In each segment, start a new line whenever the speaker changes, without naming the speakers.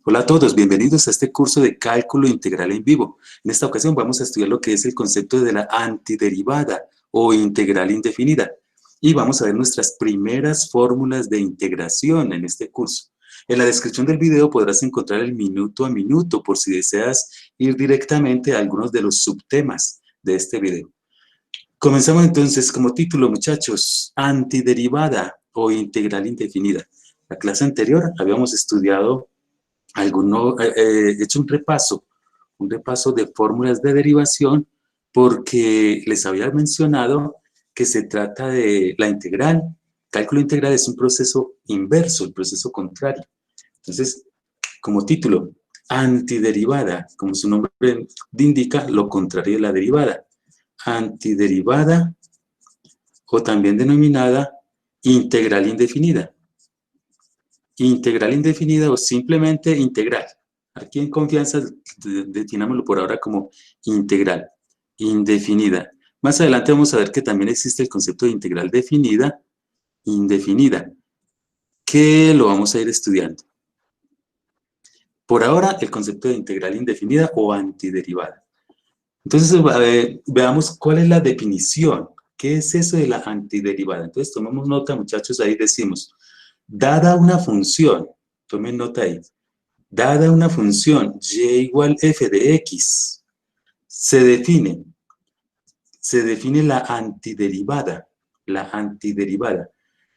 Hola a todos, bienvenidos a este curso de cálculo integral en vivo. En esta ocasión vamos a estudiar lo que es el concepto de la antiderivada o integral indefinida. Y vamos a ver nuestras primeras fórmulas de integración en este curso. En la descripción del video podrás encontrar el minuto a minuto por si deseas ir directamente a algunos de los subtemas de este video. Comenzamos entonces como título, muchachos, antiderivada o integral indefinida. La clase anterior habíamos estudiado hecho un repaso de fórmulas de derivación porque les había mencionado que se trata de la integral. Cálculo integral es un proceso inverso, el proceso contrario. Entonces, como título, antiderivada, como su nombre indica, lo contrario de la derivada. Antiderivada o también denominada integral indefinida. Integral indefinida o simplemente integral. Aquí en confianza definámoslo por ahora como integral indefinida. Más adelante vamos a ver que también existe el concepto de integral definida, indefinida, que lo vamos a ir estudiando. Por ahora, el concepto de integral indefinida o antiderivada. Entonces, veamos cuál es la definición. ¿Qué es eso de la antiderivada? Entonces, tomemos nota, muchachos, ahí decimos, dada una función, tomen nota ahí, dada una función y igual f de x, se define la antiderivada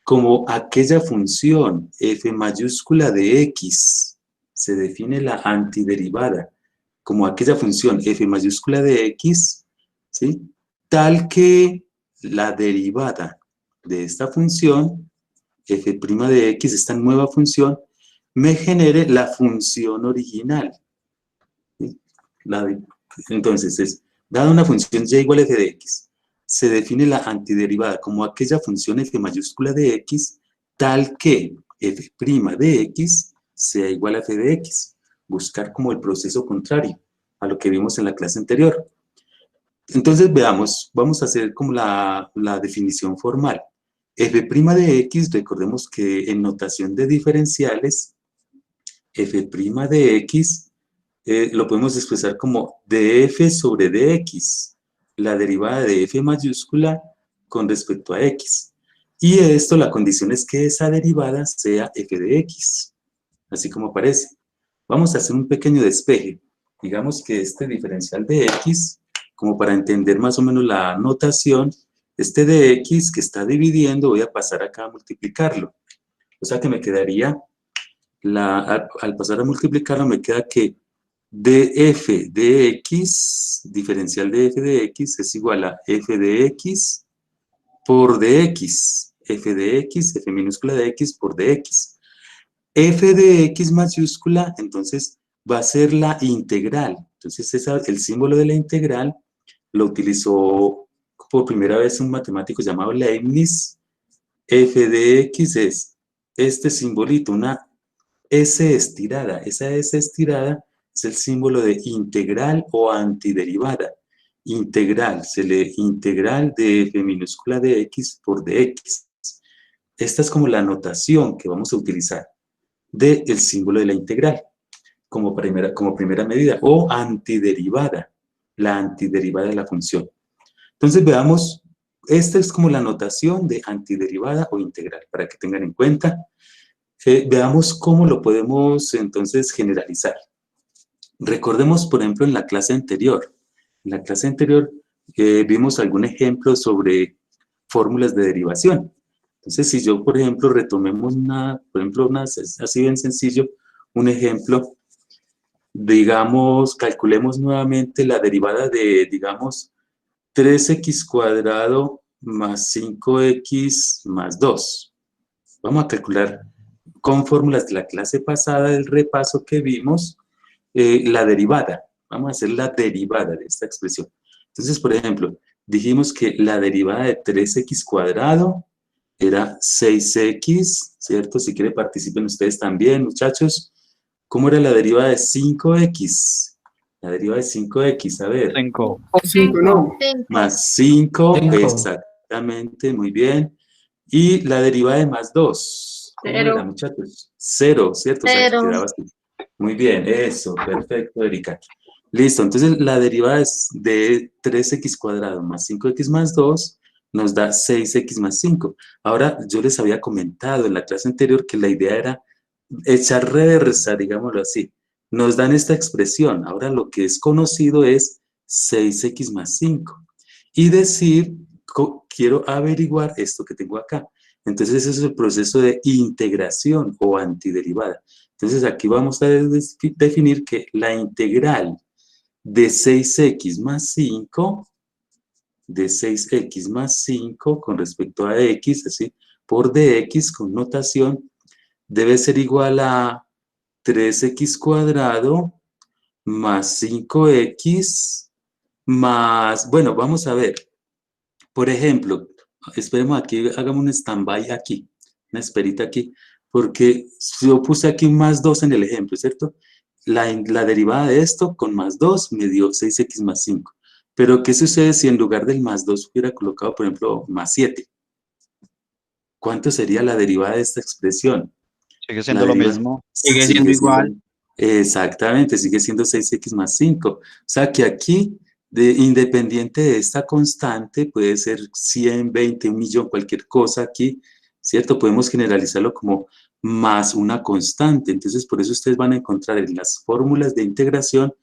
como aquella función f mayúscula de x, se define la antiderivada como aquella función f mayúscula de x, ¿sí? Tal que la derivada de esta función, f' de x, esta nueva función, me genere la función original. ¿Sí? Entonces, dada una función y igual a f de x, se define la antiderivada como aquella función f mayúscula de x, tal que f' de x sea igual a f de x. Buscar como el proceso contrario a lo que vimos en la clase anterior. Entonces, veamos, vamos a hacer como la definición formal. F' de x, recordemos que en notación de diferenciales, f' de x lo podemos expresar como df sobre dx, la derivada de f mayúscula con respecto a x. Y esto, la condición es que esa derivada sea f de x, así como aparece. Vamos a hacer un pequeño despeje. Digamos que este diferencial de x, como para entender más o menos la notación, este de x que está dividiendo, voy a pasar acá a multiplicarlo. O sea que me quedaría, al pasar a multiplicarlo, me queda que df de x, diferencial de f de x, es igual a f de x por dx. F de x, f minúscula de x por dx. F de x mayúscula, entonces, va a ser la integral. Entonces, el símbolo de la integral lo utilizó por primera vez un matemático llamado Leibniz. F de x es este simbolito, una S estirada. Esa S estirada es el símbolo de integral o antiderivada. Integral de f minúscula de x por dx. Esta es como la notación que vamos a utilizar del símbolo de la integral como primera medida, o antiderivada, la antiderivada de la función. Entonces veamos, esta es como la notación de antiderivada o integral, para que tengan en cuenta. Veamos cómo lo podemos entonces generalizar. Recordemos, por ejemplo, en la clase anterior. En la clase anterior vimos algún ejemplo sobre fórmulas de derivación. Entonces, si yo, por ejemplo, retomemos así bien sencillo, un ejemplo, digamos, calculemos nuevamente la derivada de, digamos, 3x cuadrado más 5x más 2. Vamos a calcular con fórmulas de la clase pasada del repaso que vimos, la derivada. Vamos a hacer la derivada de esta expresión. Entonces, por ejemplo, dijimos que la derivada de 3x cuadrado era 6x, ¿cierto? Si quieren participen ustedes también, muchachos. ¿Cómo era la derivada de 5x? La derivada de 5x, a ver.
5.
5 no.
Más 5,
5.
exactamente, muy bien. Y la derivada de más 2, ¿cómo era, muchachos? 0, ¿cierto? O sea, que quedaba así. Muy bien, eso, perfecto, Erika. Listo, entonces la derivada es de 3x cuadrado más 5x más 2 nos da 6x más 5. Ahora, yo les había comentado en la clase anterior que la idea era echar reversa, digámoslo así. Nos dan esta expresión. Ahora lo que es conocido es 6x más 5. Y decir, quiero averiguar esto que tengo acá. Entonces, ese es el proceso de integración o antiderivada. Entonces, aquí vamos a definir que la integral de 6x más 5, de 6x más 5 con respecto a x, así, por dx con notación, debe ser igual a 3x cuadrado más 5x más, bueno, vamos a ver, por ejemplo, esperemos aquí, hagamos un stand-by aquí, una esperita aquí, porque yo puse aquí un más 2 en el ejemplo, ¿cierto? La derivada de esto con más 2 me dio 6x más 5. Pero, ¿qué sucede si en lugar del más 2 hubiera colocado, por ejemplo, más 7? ¿Cuánto sería la derivada de esta expresión?
Sigue
La
siendo lo
deriva
mismo.
Sigue siendo
sigue siendo,
igual.
exactamente, sigue siendo 6x más 5. O sea que aquí, independiente de esta constante, puede ser 100, 20, 1.000.000, cualquier cosa aquí, ¿cierto? Podemos generalizarlo como más una constante. Entonces, por eso ustedes van a encontrar en las fórmulas de integración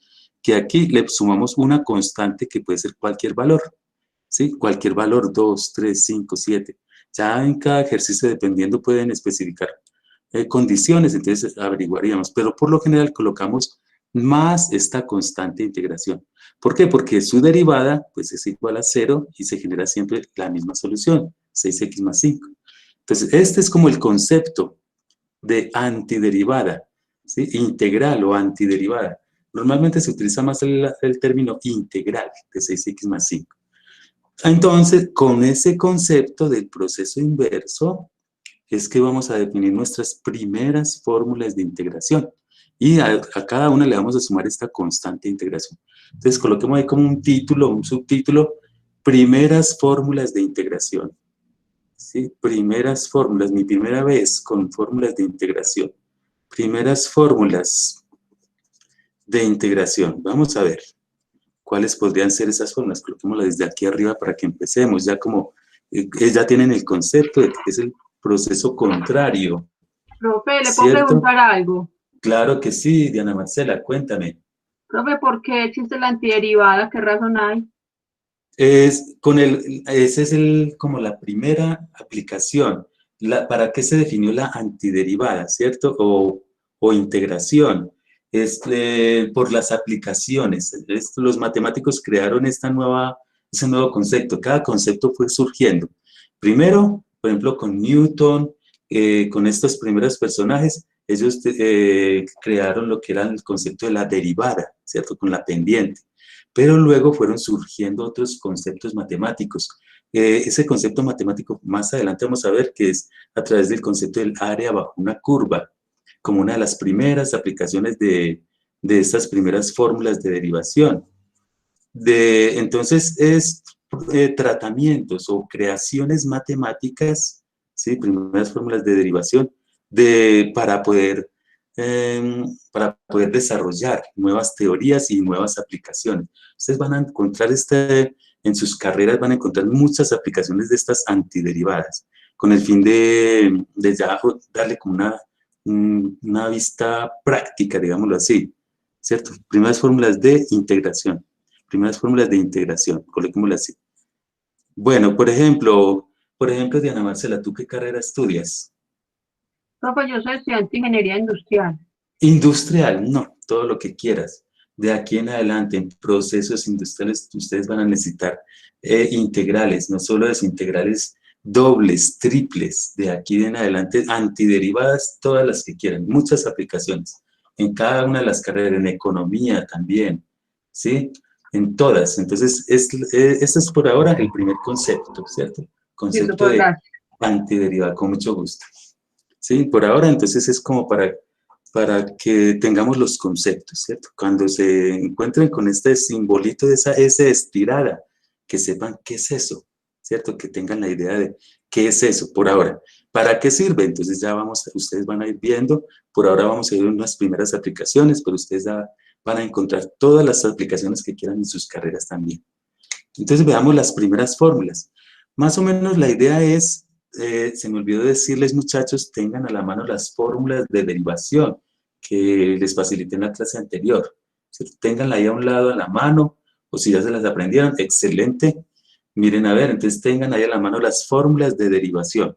que aquí le sumamos una constante que puede ser cualquier valor, ¿sí? Cualquier valor, 2, 3, 5, 7. Ya en cada ejercicio, dependiendo, pueden especificar condiciones, entonces averiguaríamos, pero por lo general colocamos más esta constante de integración. ¿Por qué? Porque su derivada pues es igual a 0 y se genera siempre la misma solución, 6x más 5. Entonces, este es como el concepto de antiderivada, ¿sí? Integral o antiderivada. Normalmente se utiliza más el término integral de 6x más 5. Entonces, con ese concepto del proceso inverso, es que vamos a definir nuestras primeras fórmulas de integración. Y a cada una le vamos a sumar esta constante de integración. Entonces, coloquemos ahí como un título, un subtítulo, primeras fórmulas de integración. ¿Sí? Primeras fórmulas, mi primera vez con fórmulas de integración. Primeras fórmulas de integración. Vamos a ver cuáles podrían ser esas fórmulas. Coloquémoslas desde aquí arriba para que empecemos. Ya como ya tienen el concepto de que es el proceso contrario,
Profe, ¿le puedo
¿cierto?
preguntar algo?
Claro que sí, Diana Marcela, cuéntame.
Profe, ¿por qué existe la antiderivada? ¿Qué razón hay?
Ese es como la primera aplicación. ¿Para qué se definió la antiderivada, cierto? O integración. Por las aplicaciones. Los matemáticos crearon ese nuevo concepto. Cada concepto fue surgiendo. Primero, por ejemplo, con Newton, con estos primeros personajes, ellos crearon lo que era el concepto de la derivada, ¿cierto? Con la pendiente. Pero luego fueron surgiendo otros conceptos matemáticos. Ese concepto matemático, más adelante vamos a ver que es a través del concepto del área bajo una curva, como una de las primeras aplicaciones de estas primeras fórmulas de derivación. Entonces, es tratamientos o creaciones matemáticas, ¿sí? Primeras fórmulas de derivación, para poder desarrollar nuevas teorías y nuevas aplicaciones. Ustedes van a encontrar en sus carreras van a encontrar muchas aplicaciones de estas antiderivadas, con el fin de ya darle como una vista práctica, digámoslo así, ¿cierto? Primeras fórmulas de integración. Primeras fórmulas de integración, coloquémoslo así. Bueno, por ejemplo, Diana Marcela, ¿tú qué carrera estudias?
Profe, yo soy estudiante de ingeniería industrial.
Industrial, no, todo lo que quieras. De aquí en adelante, en procesos industriales, ustedes van a necesitar integrales, no solo integrales dobles, triples, de aquí en adelante, antiderivadas, todas las que quieran, muchas aplicaciones, en cada una de las carreras, en economía también, ¿sí? En todas. Entonces, este es por ahora el primer concepto, ¿cierto?
Listo,
Concepto
pues
de
gracias.
antiderivada, con mucho gusto. Sí, por ahora, entonces es como para que tengamos los conceptos, ¿cierto? Cuando se encuentren con este simbolito de esa S estirada, que sepan qué es eso, ¿cierto? Que tengan la idea de qué es eso por ahora. ¿Para qué sirve? Entonces ya ustedes van a ir viendo, por ahora vamos a ver unas primeras aplicaciones, pero ustedes ya van a encontrar todas las aplicaciones que quieran en sus carreras también. Entonces veamos las primeras fórmulas. Más o menos la idea es, se me olvidó decirles muchachos, tengan a la mano las fórmulas de derivación que les facilité en la clase anterior. Ténganla ahí a un lado a la mano, o si ya se las aprendieron, excelente. Miren a ver, entonces tengan ahí a la mano las fórmulas de derivación.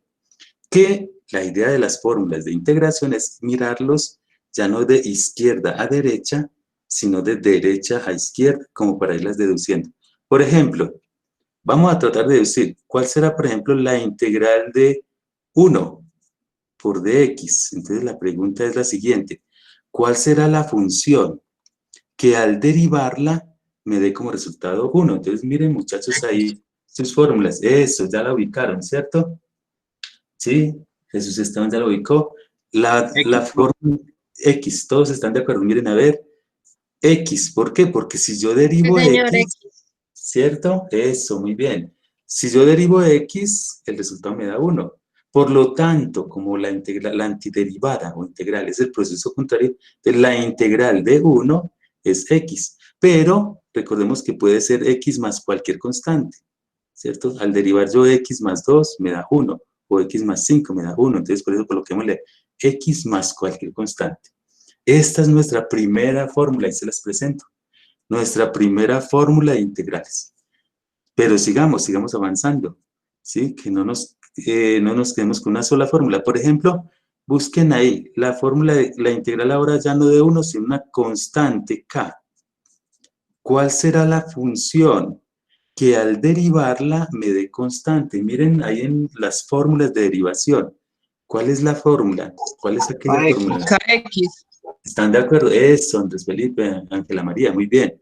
Que la idea de las fórmulas de integración es mirarlos ya no de izquierda a derecha, sino de derecha a izquierda, como para irlas deduciendo. Por ejemplo, vamos a tratar de deducir cuál será, por ejemplo, la integral de 1 por dx. Entonces la pregunta es la siguiente: ¿cuál será la función que al derivarla me dé como resultado 1? Entonces miren muchachos ahí sus fórmulas. Eso, ya la ubicaron, ¿cierto? ¿Sí? Jesús Esteban ya lo ubicó. La fórmula X, todos están de acuerdo. Miren, a ver, X, ¿por qué? Porque si yo derivo
Señor
X,
X.
¿cierto? Eso, muy bien. Si yo derivo X, el resultado me da 1. Por lo tanto, como la antiderivada o integral es el proceso contrario, la integral de 1 es X. Pero recordemos que puede ser X más cualquier constante, ¿cierto? Al derivar yo X más 2 me da 1, o X más 5 me da 1. Entonces, por eso coloquémosle X más cualquier constante. Esta es nuestra primera fórmula y se las presento. Nuestra primera fórmula de integrales. Pero sigamos avanzando, ¿sí? Que no nos quedemos con una sola fórmula. Por ejemplo, busquen ahí la fórmula de la integral ahora ya no de 1, sino una constante k. ¿Cuál será la función que al derivarla me dé constante? Miren ahí en las fórmulas de derivación. ¿Cuál es la fórmula? ¿Cuál es aquella fórmula?
KX.
¿Están de acuerdo? Eso, Andrés Felipe, Ángela María, muy bien.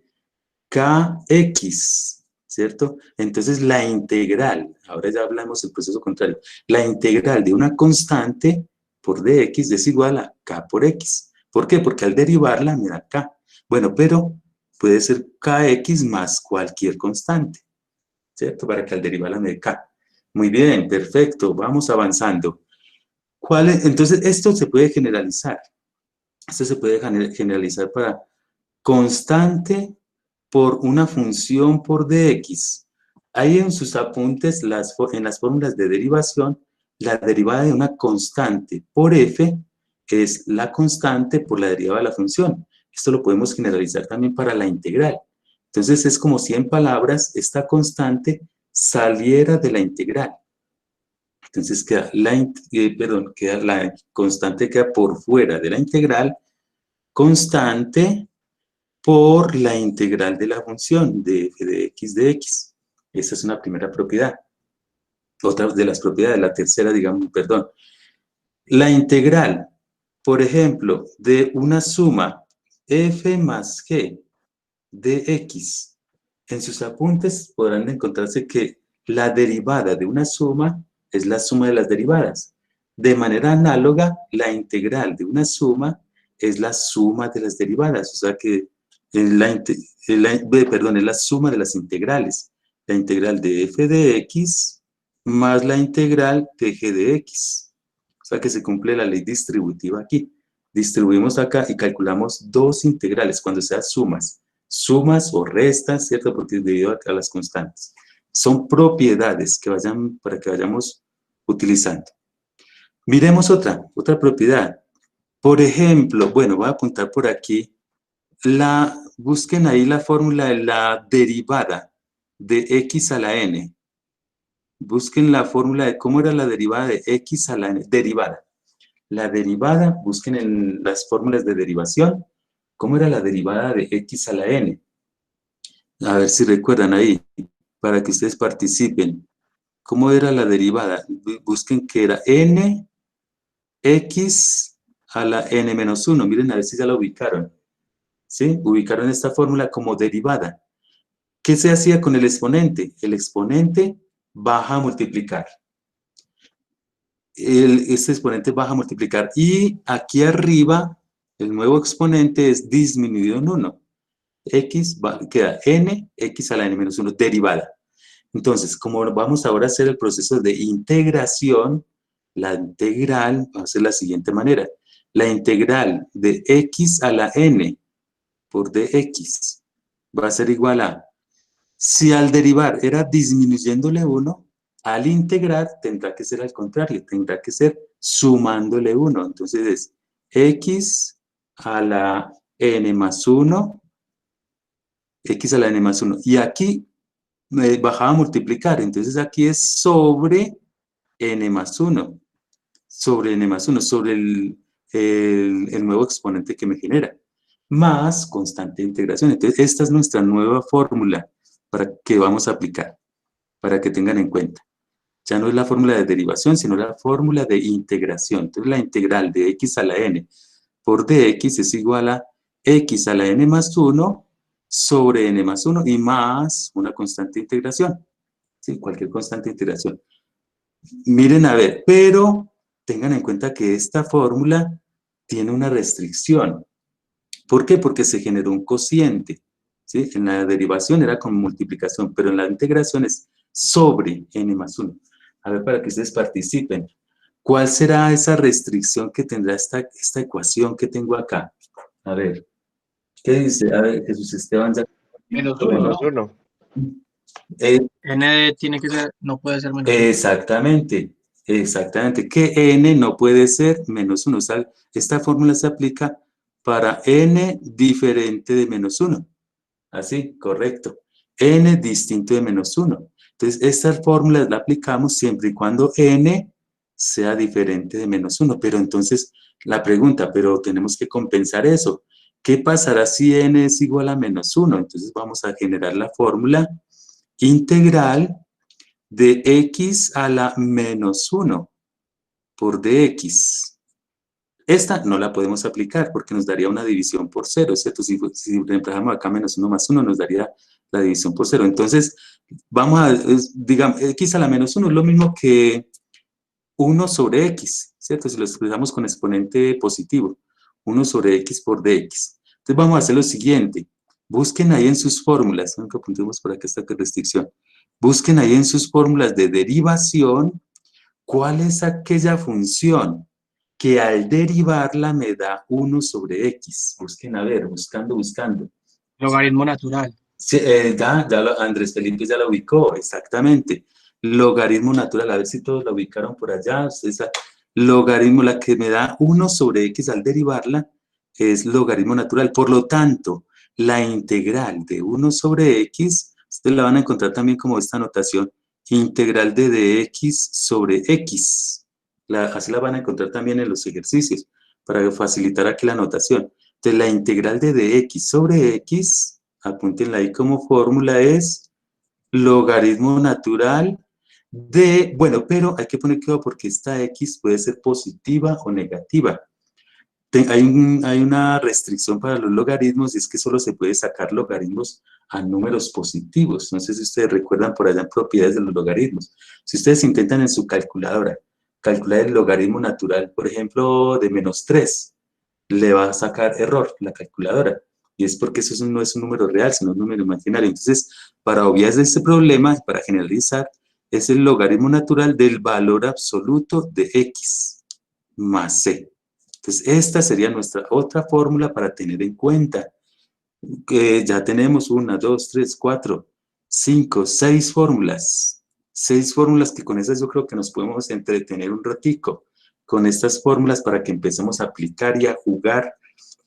Kx, ¿cierto? Entonces la integral, ahora ya hablamos del proceso contrario, la integral de una constante por dx es igual a k por x. ¿Por qué? Porque al derivarla me da k. Bueno, pero puede ser kx más cualquier constante, ¿cierto? Para que al derivarla me dé k. Muy bien, perfecto, vamos avanzando. Entonces, esto se puede generalizar. Esto se puede generalizar para constante por una función por dx. Ahí en sus apuntes, en las fórmulas de derivación, la derivada de una constante por f es la constante por la derivada de la función. Esto lo podemos generalizar también para la integral. Entonces es como si en palabras esta constante saliera de la integral. Entonces queda la constante queda por fuera de la integral, constante por la integral de la función de f de x de x. Esa es una primera propiedad. Otra de las propiedades, la tercera, digamos, perdón. La integral, por ejemplo, de una suma f más g de x. En sus apuntes podrán encontrarse que la derivada de una suma es la suma de las derivadas. De manera análoga, la integral de una suma es la suma de las derivadas. O sea que es la suma de las integrales. La integral de f de x más la integral de g de x. O sea que se cumple la ley distributiva aquí. Distribuimos acá y calculamos dos integrales cuando sean sumas o restas, ¿cierto? Porque es debido a las constantes. Son propiedades para que vayamos utilizando. Miremos otra propiedad. Por ejemplo, bueno, voy a apuntar por aquí, busquen ahí la fórmula de la derivada de x a la n. Busquen la fórmula de cómo era la derivada de x a la n. Derivada. La derivada, busquen en las fórmulas de derivación, cómo era la derivada de x a la n. A ver si recuerdan ahí, para que ustedes participen. ¿Cómo era la derivada? Busquen que era n, x a la n menos 1. Miren a ver si ya la ubicaron. ¿Sí? Ubicaron esta fórmula como derivada. ¿Qué se hacía con el exponente? El exponente baja a multiplicar. Este exponente baja a multiplicar. Y aquí arriba, el nuevo exponente es disminuido en 1. Queda n, x a la n menos 1, derivada. Entonces, como vamos ahora a hacer el proceso de integración, la integral va a ser la siguiente manera. La integral de x a la n por dx va a ser igual a, si al derivar era disminuyéndole 1, al integrar tendrá que ser al contrario, tendrá que ser sumándole 1. Entonces es x a la n más 1, x a la n más 1. Y aquí bajaba a multiplicar, entonces aquí es sobre n más 1, sobre n más 1, sobre el nuevo exponente que me genera, más constante de integración. Entonces, esta es nuestra nueva fórmula para que vamos a aplicar, para que tengan en cuenta. Ya no es la fórmula de derivación, sino la fórmula de integración. Entonces, la integral de x a la n por dx es igual a x a la n más 1 sobre n más 1 y más una constante de integración. ¿Sí? Cualquier constante de integración. Miren a ver, pero tengan en cuenta que esta fórmula tiene una restricción. ¿Por qué? Porque se generó un cociente. ¿Sí? En la derivación era con multiplicación, pero en la integración es sobre n más 1. A ver, para que ustedes participen. ¿Cuál será esa restricción que tendrá esta ecuación que tengo acá? A ver, ¿qué dice? A ver, Jesús Esteban.
Menos uno,
Menos
¿no?
1.
N tiene que ser, no puede ser menos 1.
Exactamente, exactamente. Que n no puede ser menos 1. O sea, esta fórmula se aplica para n diferente de menos 1. Así, correcto. N distinto de menos 1. Entonces, esta fórmula la aplicamos siempre y cuando n sea diferente de menos 1. Pero entonces, la pregunta, pero tenemos que compensar eso. ¿Qué pasará si n es igual a menos 1? Entonces, vamos a generar la fórmula integral de x a la menos 1 por dx. Esta no la podemos aplicar porque nos daría una división por 0, ¿cierto? Si reemplazamos acá menos 1 más 1 nos daría la división por 0. Entonces, vamos a, digamos, x a la menos 1 es lo mismo que 1 sobre x, ¿cierto? Si lo expresamos con exponente positivo, 1 sobre x por dx. Entonces, vamos a hacer lo siguiente. Busquen ahí en sus fórmulas, aunque apuntemos por acá esta restricción. Busquen ahí en sus fórmulas de derivación cuál es aquella función que al derivarla me da 1 sobre x. Busquen a ver, buscando.
Logaritmo natural.
Sí, Andrés Felipe ya la ubicó, exactamente. Logaritmo natural, a ver si todos la ubicaron por allá. Esa logaritmo, la que me da 1 sobre x al derivarla, es logaritmo natural. Por lo tanto, la integral de 1 sobre x, ustedes la van a encontrar también como esta notación, integral de dx sobre x. Así la van a encontrar también en los ejercicios, para facilitar aquí la notación. Entonces, la integral de dx sobre x, apúntenla ahí como fórmula, es logaritmo natural de, bueno, pero hay que poner cuidado porque esta x puede ser positiva o negativa. Hay una restricción para los logaritmos y es que solo se puede sacar logaritmos a números positivos. No sé si ustedes recuerdan por allá propiedades de los logaritmos. Si ustedes intentan en su calculadora calcular el logaritmo natural, por ejemplo, de menos 3, le va a sacar error la calculadora. Y es porque eso no es un número real, sino un número imaginario. Entonces, para obviar este problema, para generalizar, es el logaritmo natural del valor absoluto de x más c. Entonces, esta sería nuestra otra fórmula para tener en cuenta. Que ya tenemos 1, 2, 3, 4, 5, 6 fórmulas. 6 fórmulas que con esas yo creo que nos podemos entretener un ratico con estas fórmulas para que empecemos a aplicar y a jugar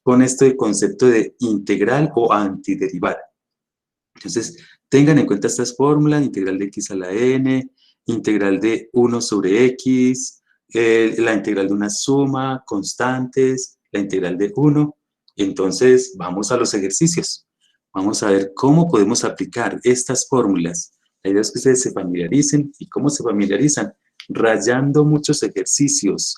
con este concepto de integral o antiderivada. Entonces, tengan en cuenta estas fórmulas: integral de x a la n, integral de 1 sobre x, la integral de una suma, constantes, la integral de 1. Entonces, vamos a los ejercicios. Vamos a ver cómo podemos aplicar estas fórmulas. La idea es que ustedes se familiaricen. ¿Y cómo se familiarizan? Rayando muchos ejercicios,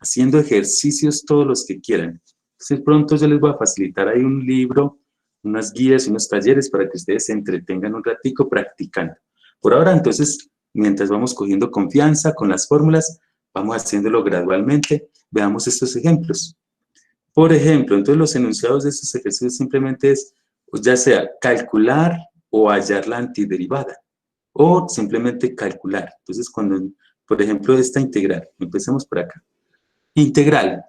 haciendo ejercicios todos los que quieran. Entonces, pronto yo les voy a facilitar ahí un libro, unas guías y unos talleres para que ustedes se entretengan un ratico practicando. Por ahora, entonces, mientras vamos cogiendo confianza con las fórmulas, vamos haciéndolo gradualmente. Veamos estos ejemplos. Por ejemplo, entonces los enunciados de estos ejercicios simplemente es, ya sea calcular o hallar la antiderivada. o simplemente calcular. Entonces, cuando, por ejemplo, esta integral, empecemos por acá. Integral,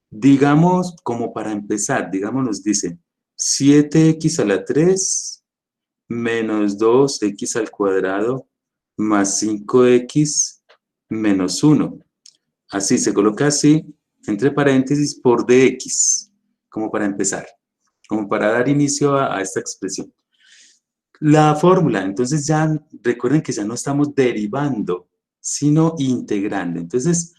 digamos, como para empezar, digamos, nos dice 7x a la 3 menos 2x al cuadrado más 5x menos 1. Así, se coloca así, entre paréntesis, por dx, como para empezar, como para dar inicio a esta expresión. La fórmula, entonces ya recuerden que ya no estamos derivando, sino integrando. Entonces,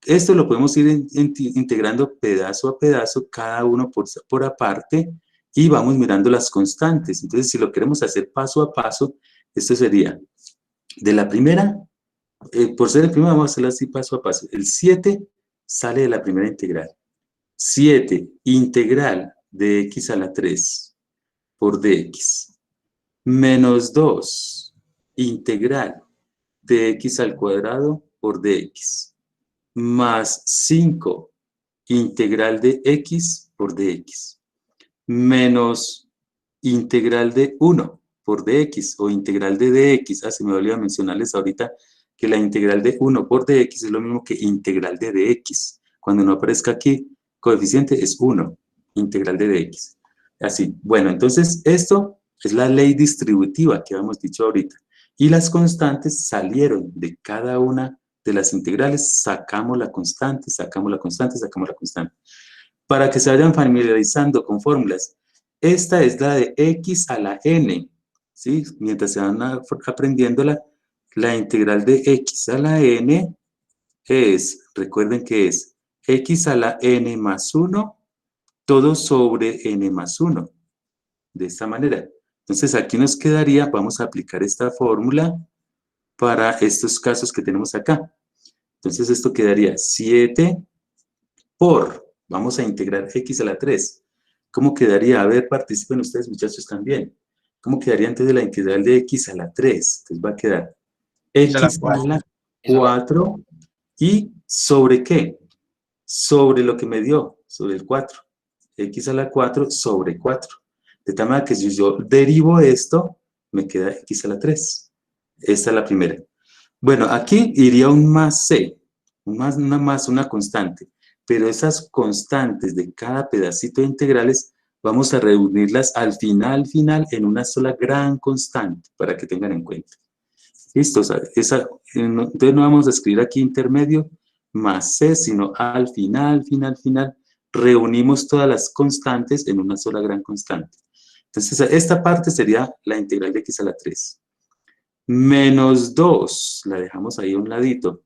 esto lo podemos ir integrando pedazo a pedazo, cada uno por aparte, y vamos mirando las constantes. Entonces, si lo queremos hacer paso a paso, esto sería de la primera, por ser el primero, vamos a hacerlo así paso a paso. El 7 sale de la primera integral. 7 integral de x a la 3 por dx. Menos 2 integral de x al cuadrado por dx. Más 5 integral de x por dx. Menos integral de 1 por dx o integral de dx. Se me olvidó mencionarles ahorita que la integral de 1 por dx es lo mismo que integral de dx. Cuando no aparezca aquí, coeficiente es 1, integral de dx. Así, bueno, entonces esto es la ley distributiva que habíamos dicho ahorita. Y las constantes salieron de cada una de las integrales, sacamos la constante, sacamos la constante, sacamos la constante. Para que se vayan familiarizando con fórmulas, esta es la de x a la n, ¿sí? Mientras se van aprendiéndola, la integral de x a la n es, recuerden que es x a la n más 1, todo sobre n más 1. De esta manera. Entonces aquí nos quedaría, vamos a aplicar esta fórmula para estos casos que tenemos acá. Entonces esto quedaría 7 por, vamos a integrar x a la 3. ¿Cómo quedaría? A ver, participen ustedes muchachos también. ¿Cómo quedaría antes de la integral de x a la 3? Entonces va a quedar x a la 4 y ¿sobre qué? Sobre lo que me dio, sobre el 4. X a la 4 sobre 4. De tal manera que si yo derivo esto, me queda x a la 3. Esta es la primera. Bueno, aquí iría un más c, una constante. Pero esas constantes de cada pedacito de integrales, vamos a reunirlas al final en una sola gran constante, para que tengan en cuenta. ¿Listo? O sea, entonces no vamos a escribir aquí intermedio más c, sino al final, reunimos todas las constantes en una sola gran constante. Entonces, esta parte sería la integral de x a la 3. Menos 2, la dejamos ahí a un ladito.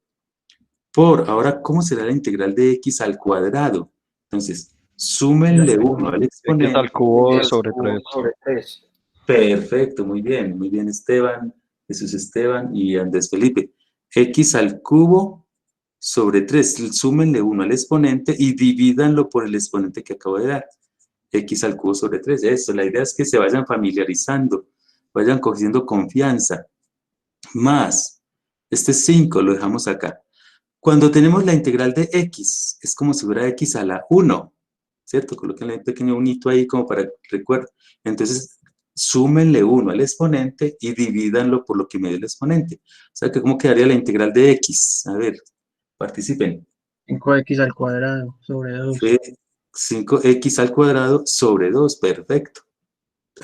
Ahora, ¿cómo será la integral de x al cuadrado? Entonces, súmenle 1 al exponente.
X al cubo sobre 3.
Perfecto, muy bien Esteban, Jesús Esteban y Andrés Felipe. X al cubo sobre 3, súmenle 1 al exponente y divídanlo por el exponente que acabo de dar. X al cubo sobre 3, eso, la idea es que se vayan familiarizando, vayan cogiendo confianza. Más, este 5 lo dejamos acá. Cuando tenemos la integral de x, es como si fuera x a la 1, ¿cierto? Colóquenle un pequeño unito ahí como para recuerdo. Entonces, súmenle 1 al exponente y divídanlo por lo que me dio el exponente. O sea, que ¿cómo quedaría la integral de x? A ver, participen.
5x al cuadrado sobre 2.
5x al cuadrado sobre 2, perfecto.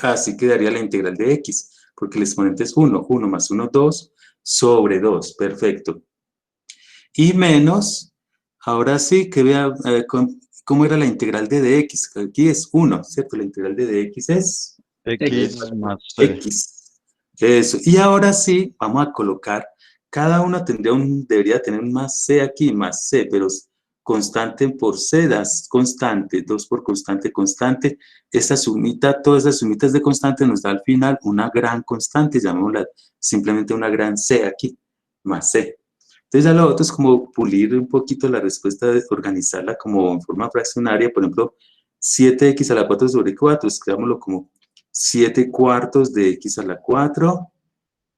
Así quedaría la integral de x, porque el exponente es 1. 1 más 1, 2, sobre 2, perfecto. Y menos, ahora sí, que vea cómo era la integral de dx. Aquí es 1, ¿cierto? La integral de dx es
X más C.
x. Eso. Y ahora sí, vamos a colocar, cada uno debería tener un más c aquí, más c, pero constante por c das constante, 2 por constante, constante. Esta sumita, todas esas sumitas de constante nos da al final una gran constante, llamémosla simplemente una gran c aquí, más c. Entonces ya lo otro es como pulir un poquito la respuesta, de organizarla como en forma fraccionaria. Por ejemplo, 7x a la 4 sobre 4, escribámoslo como 7 cuartos de x a la 4,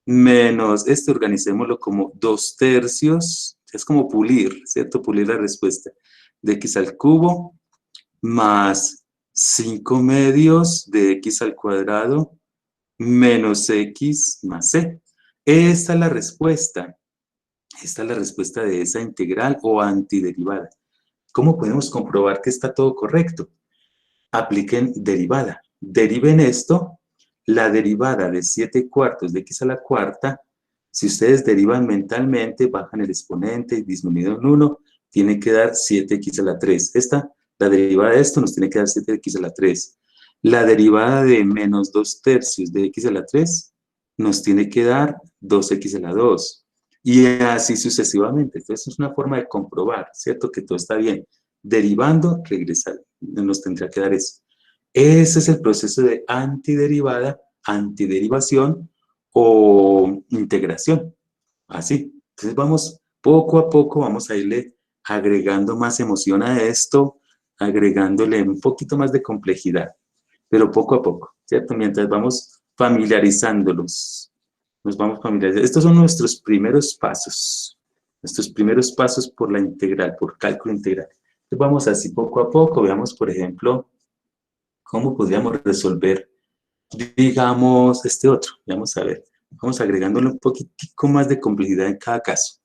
menos organicémoslo como 2 tercios, es como pulir, ¿cierto? Pulir la respuesta de x al cubo, más 5 medios de x al cuadrado, menos x más c. Esta es la respuesta. Esta es la respuesta de esa integral o antiderivada. ¿Cómo podemos comprobar que está todo correcto? Apliquen derivada. Deriven esto, la derivada de 7/4 de x a la cuarta. Si ustedes derivan mentalmente, bajan el exponente y disminuido en 1, tiene que dar 7x a la 3. La derivada de esto nos tiene que dar 7x a la 3. La derivada de menos 2/3 de x a la 3 nos tiene que dar 2x a la 2. Y así sucesivamente. Entonces es una forma de comprobar, ¿cierto? Que todo está bien. Derivando, regresar, nos tendrá que dar eso. Ese es el proceso de antiderivada, antiderivación o integración. Así. Entonces vamos, poco a poco, vamos a irle agregando más emoción a esto, agregándole un poquito más de complejidad, pero poco a poco, ¿cierto? Mientras vamos familiarizándolos, nos vamos familiarizando. Estos son nuestros primeros pasos por la integral, por cálculo integral. Entonces vamos así poco a poco, veamos, por ejemplo, cómo podríamos resolver, digamos, este otro. Vamos a ver, vamos agregándole un poquitico más de complejidad en cada caso.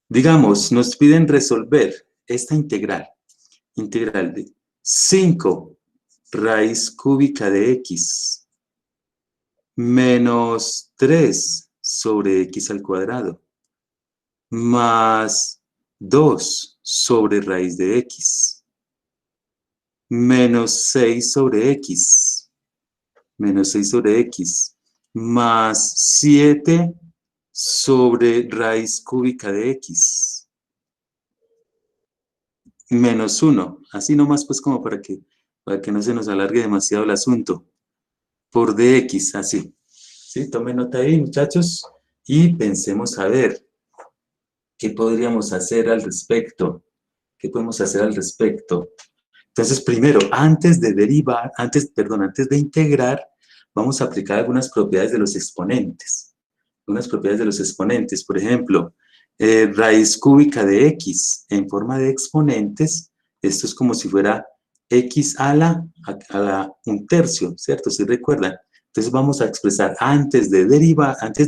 Digamos, nos piden resolver esta integral de 5 raíz cúbica de x menos 3 sobre x al cuadrado más 2 sobre raíz de x menos 6 sobre x más 7 sobre raíz cúbica de x menos 1. Así nomás pues como para que no se nos alargue demasiado el asunto. Por dx, así. ¿Sí? Tomen nota ahí, muchachos, y pensemos a ver qué podríamos hacer al respecto. ¿Qué podemos hacer al respecto? Entonces, primero, antes de integrar, vamos a aplicar algunas propiedades de los exponentes. Por ejemplo, raíz cúbica de x en forma de exponentes, esto es como si fuera x a la 1/3, ¿cierto? ¿Sí recuerdan? Entonces vamos a expresar, antes de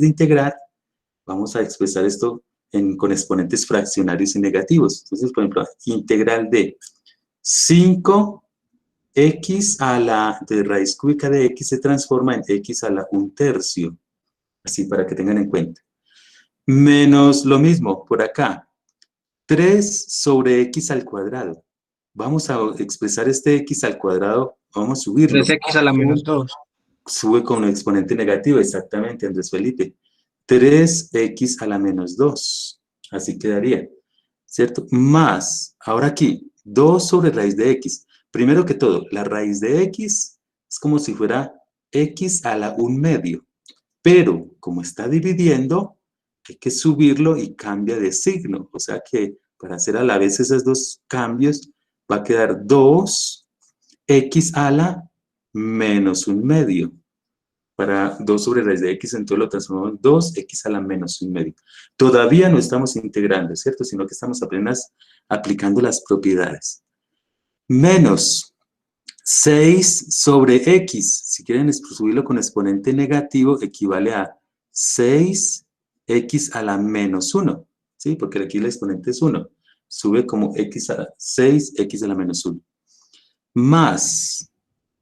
integrar, vamos a expresar esto con exponentes fraccionarios y negativos. Entonces, por ejemplo, integral de 5x de raíz cúbica de x se transforma en x a la 1/3. Así para que tengan en cuenta. Menos lo mismo por acá. 3 sobre x al cuadrado. Vamos a expresar este x al cuadrado, vamos a subirlo.
3x a la menos 2.
Sube con un exponente negativo, exactamente, Andrés Felipe. 3x a la menos 2. Así quedaría, ¿cierto? Más, ahora aquí, 2 sobre raíz de x. Primero que todo, la raíz de x es como si fuera x a la 1/2. Pero, como está dividiendo, hay que subirlo y cambia de signo. O sea que para hacer a la vez esos dos cambios, va a quedar 2x a la menos 1/2. Para 2 sobre raíz de x, entonces lo transformamos en 2x a la menos 1/2. Todavía no estamos integrando, ¿cierto? Sino que estamos apenas aplicando las propiedades. Menos 6 sobre x, si quieren subirlo con exponente negativo, equivale a 6x a la menos 1, ¿sí? Porque aquí el exponente es 1. Sube como 6x a la menos 1. Más,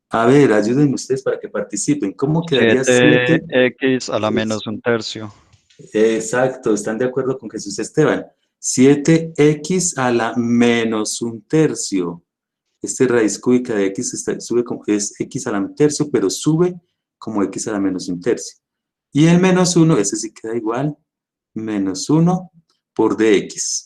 a ver, ayúdenme ustedes para que participen. ¿Cómo quedaría
7x a la menos 1/3.
Exacto, ¿están de acuerdo con Jesús Esteban? 7x a la menos 1/3. Raíz cúbica de x sube como es x a la 1/3, pero sube como x a la menos 1/3. Y el menos 1, ese sí queda igual, menos 1 por dx.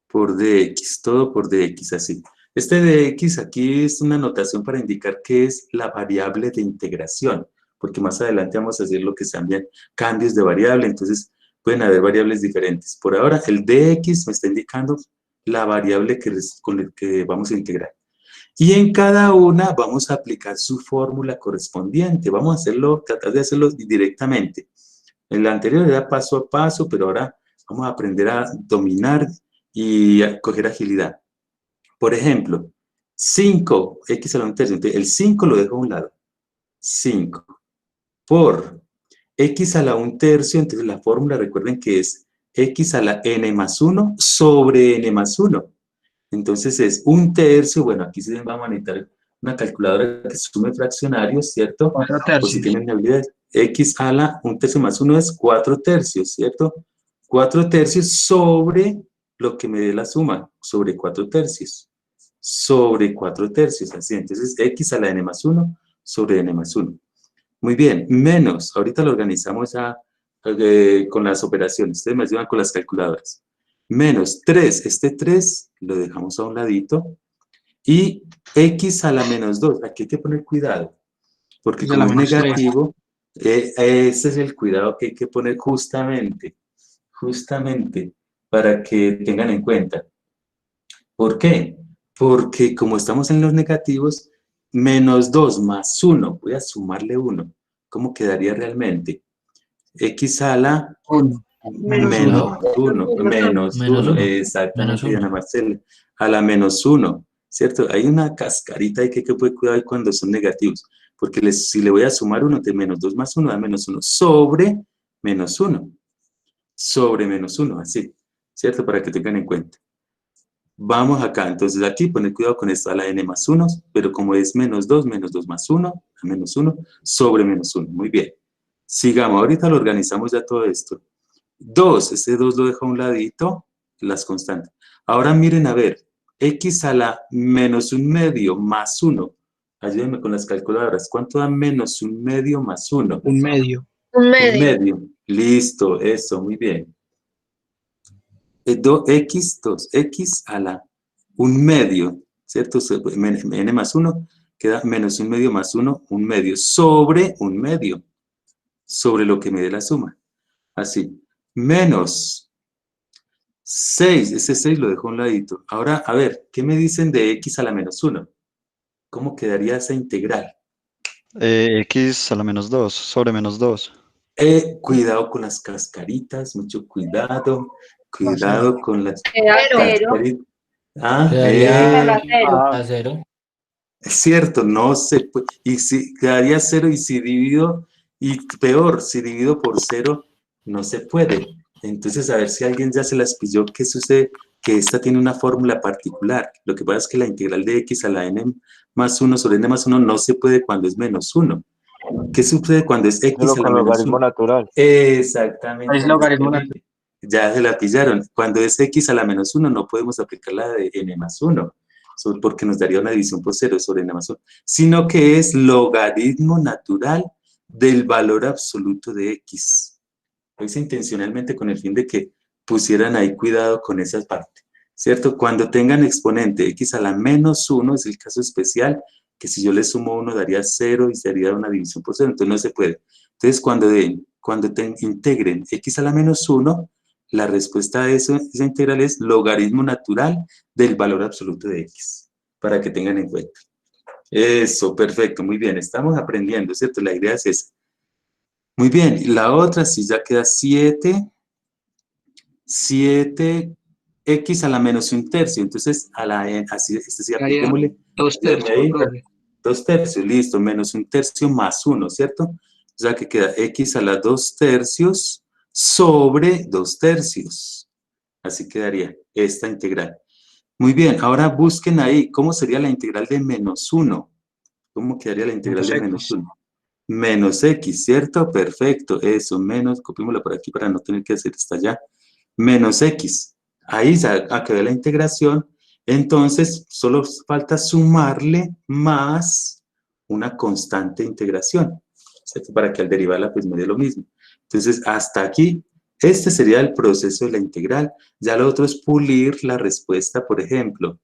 Por dx, todo por dx, así. Dx aquí es una notación para indicar que es la variable de integración, porque más adelante vamos a hacer lo que sean bien cambios de variable, entonces pueden haber variables diferentes. Por ahora, el dx me está indicando la variable con la que vamos a integrar. Y en cada una vamos a aplicar su fórmula correspondiente. Vamos a tratar de hacerlo directamente. En la anterior era paso a paso, pero ahora vamos a aprender a dominar y a coger agilidad. Por ejemplo, 5x a la 1/3. El 5 lo dejo a un lado. 5 por X a la 1/3, entonces la fórmula recuerden que es X a la n más 1 sobre n más 1. Entonces es 1/3, bueno, aquí sí vamos a necesitar una calculadora que sume fraccionarios, ¿cierto?
4
O si
tercios.
tienen habilidades, X a la 1/3 más 1 es 4/3, ¿cierto? 4/3 sobre lo que me dé la suma, sobre 4/3. Sobre 4/3, así. Entonces, X a la n más 1 sobre n más 1. Muy bien, menos, ahorita lo organizamos ya con las operaciones, ustedes me ayudan con las calculadoras. Menos 3, este 3 lo dejamos a un ladito, y X a la menos 2, aquí hay que poner cuidado, porque
X a
como
la
es
menos 3.
negativo, ese es el cuidado que hay que poner justamente, para que tengan en cuenta. ¿Por qué? Porque como estamos en los negativos, menos 2 más 1, voy a sumarle 1. ¿Cómo quedaría realmente? X a la
1.
Menos
menos
uno.
1, menos
Menos
1,
uno.
exactamente,
Menos
Diana
uno.
Marcela. A la menos 1, ¿cierto? Hay una cascarita ahí que hay que poner cuidado cuando son negativos, porque si le voy a sumar 1, de menos 2 más 1 da menos 1, sobre menos 1, sobre menos 1, así, ¿cierto? Para que tengan en cuenta. Vamos acá, entonces aquí poner cuidado con esto a la n más 1, pero como es menos 2 más 1, a menos 1, sobre menos 1. Muy bien. Sigamos, ahorita lo organizamos ya todo esto. 2, este 2 lo dejo a un ladito, las constantes. Ahora miren a ver, x a la menos 1/2 más 1. Ayúdenme con las calculadoras. ¿Cuánto da menos 1/2 más 1?
1/2.
Un
1/2. Listo, eso, muy bien. 2x a la 1/2, ¿cierto? N más 1 queda menos 1/2 más 1, 1/2, sobre 1/2, sobre lo que me dé la suma. Así, menos 6, ese 6 lo dejo a un ladito. Ahora, a ver, ¿qué me dicen de x a la menos 1? ¿Cómo quedaría esa integral?
X a la menos 2 sobre menos 2.
Cuidado con las cascaritas, mucho cuidado.
Va a ser.
Cuidado con las
Queda cero.
cascaritas. Ah,
Quedaría
A la cero.
a 0.
es cierto, no se puede. Y si quedaría 0 y si divido, y peor, si divido por 0, no se puede. Entonces, a ver si alguien ya se las pilló, ¿qué sucede? Que esta tiene una fórmula particular. Lo que pasa es que la integral de x a la n más 1 sobre n más 1 no se puede cuando es menos 1. ¿Qué sucede cuando es x
Solo
a la
con
menos
logaritmo
1?
natural.
Exactamente.
Es logaritmo natural.
Ya se la pillaron. Cuando es x a la menos 1 no podemos aplicar la de n más 1, porque nos daría una división por 0 sobre n más 1, sino que es logaritmo natural del valor absoluto de x. Lo hice intencionalmente con el fin de que pusieran ahí cuidado con esa parte, ¿cierto? Cuando tengan exponente x a la menos 1, es el caso especial, que si yo le sumo 1 daría 0 y sería una división por 0, entonces no se puede. Entonces, cuando integren x a la menos 1, la respuesta a esa integral es logaritmo natural del valor absoluto de x, para que tengan en cuenta. Eso, perfecto, muy bien, estamos aprendiendo, ¿cierto? La idea es esa. Muy bien, y la otra, si ya queda 7 x a la menos 1/3, entonces a la n, así, sí,
Quedaría
apliquémosle.
2 tercios,
Ahí,
profe.
2/3, listo, menos 1/3 más 1, ¿cierto? O sea que queda x a la 2/3 sobre 2/3. Así quedaría esta integral. Muy bien, ahora busquen ahí, ¿cómo sería la integral de menos 1? ¿Cómo quedaría la integral de menos 1? Menos x, ¿cierto? Perfecto, eso, menos, copiémosla por aquí para no tener que hacer hasta allá. Menos x. Ahí ya acabé la integración. Entonces, solo falta sumarle más una constante de integración, ¿cierto? Para que al derivarla pues me dé lo mismo. Entonces, hasta aquí, este sería el proceso de la integral. Ya lo otro es pulir la respuesta, por ejemplo.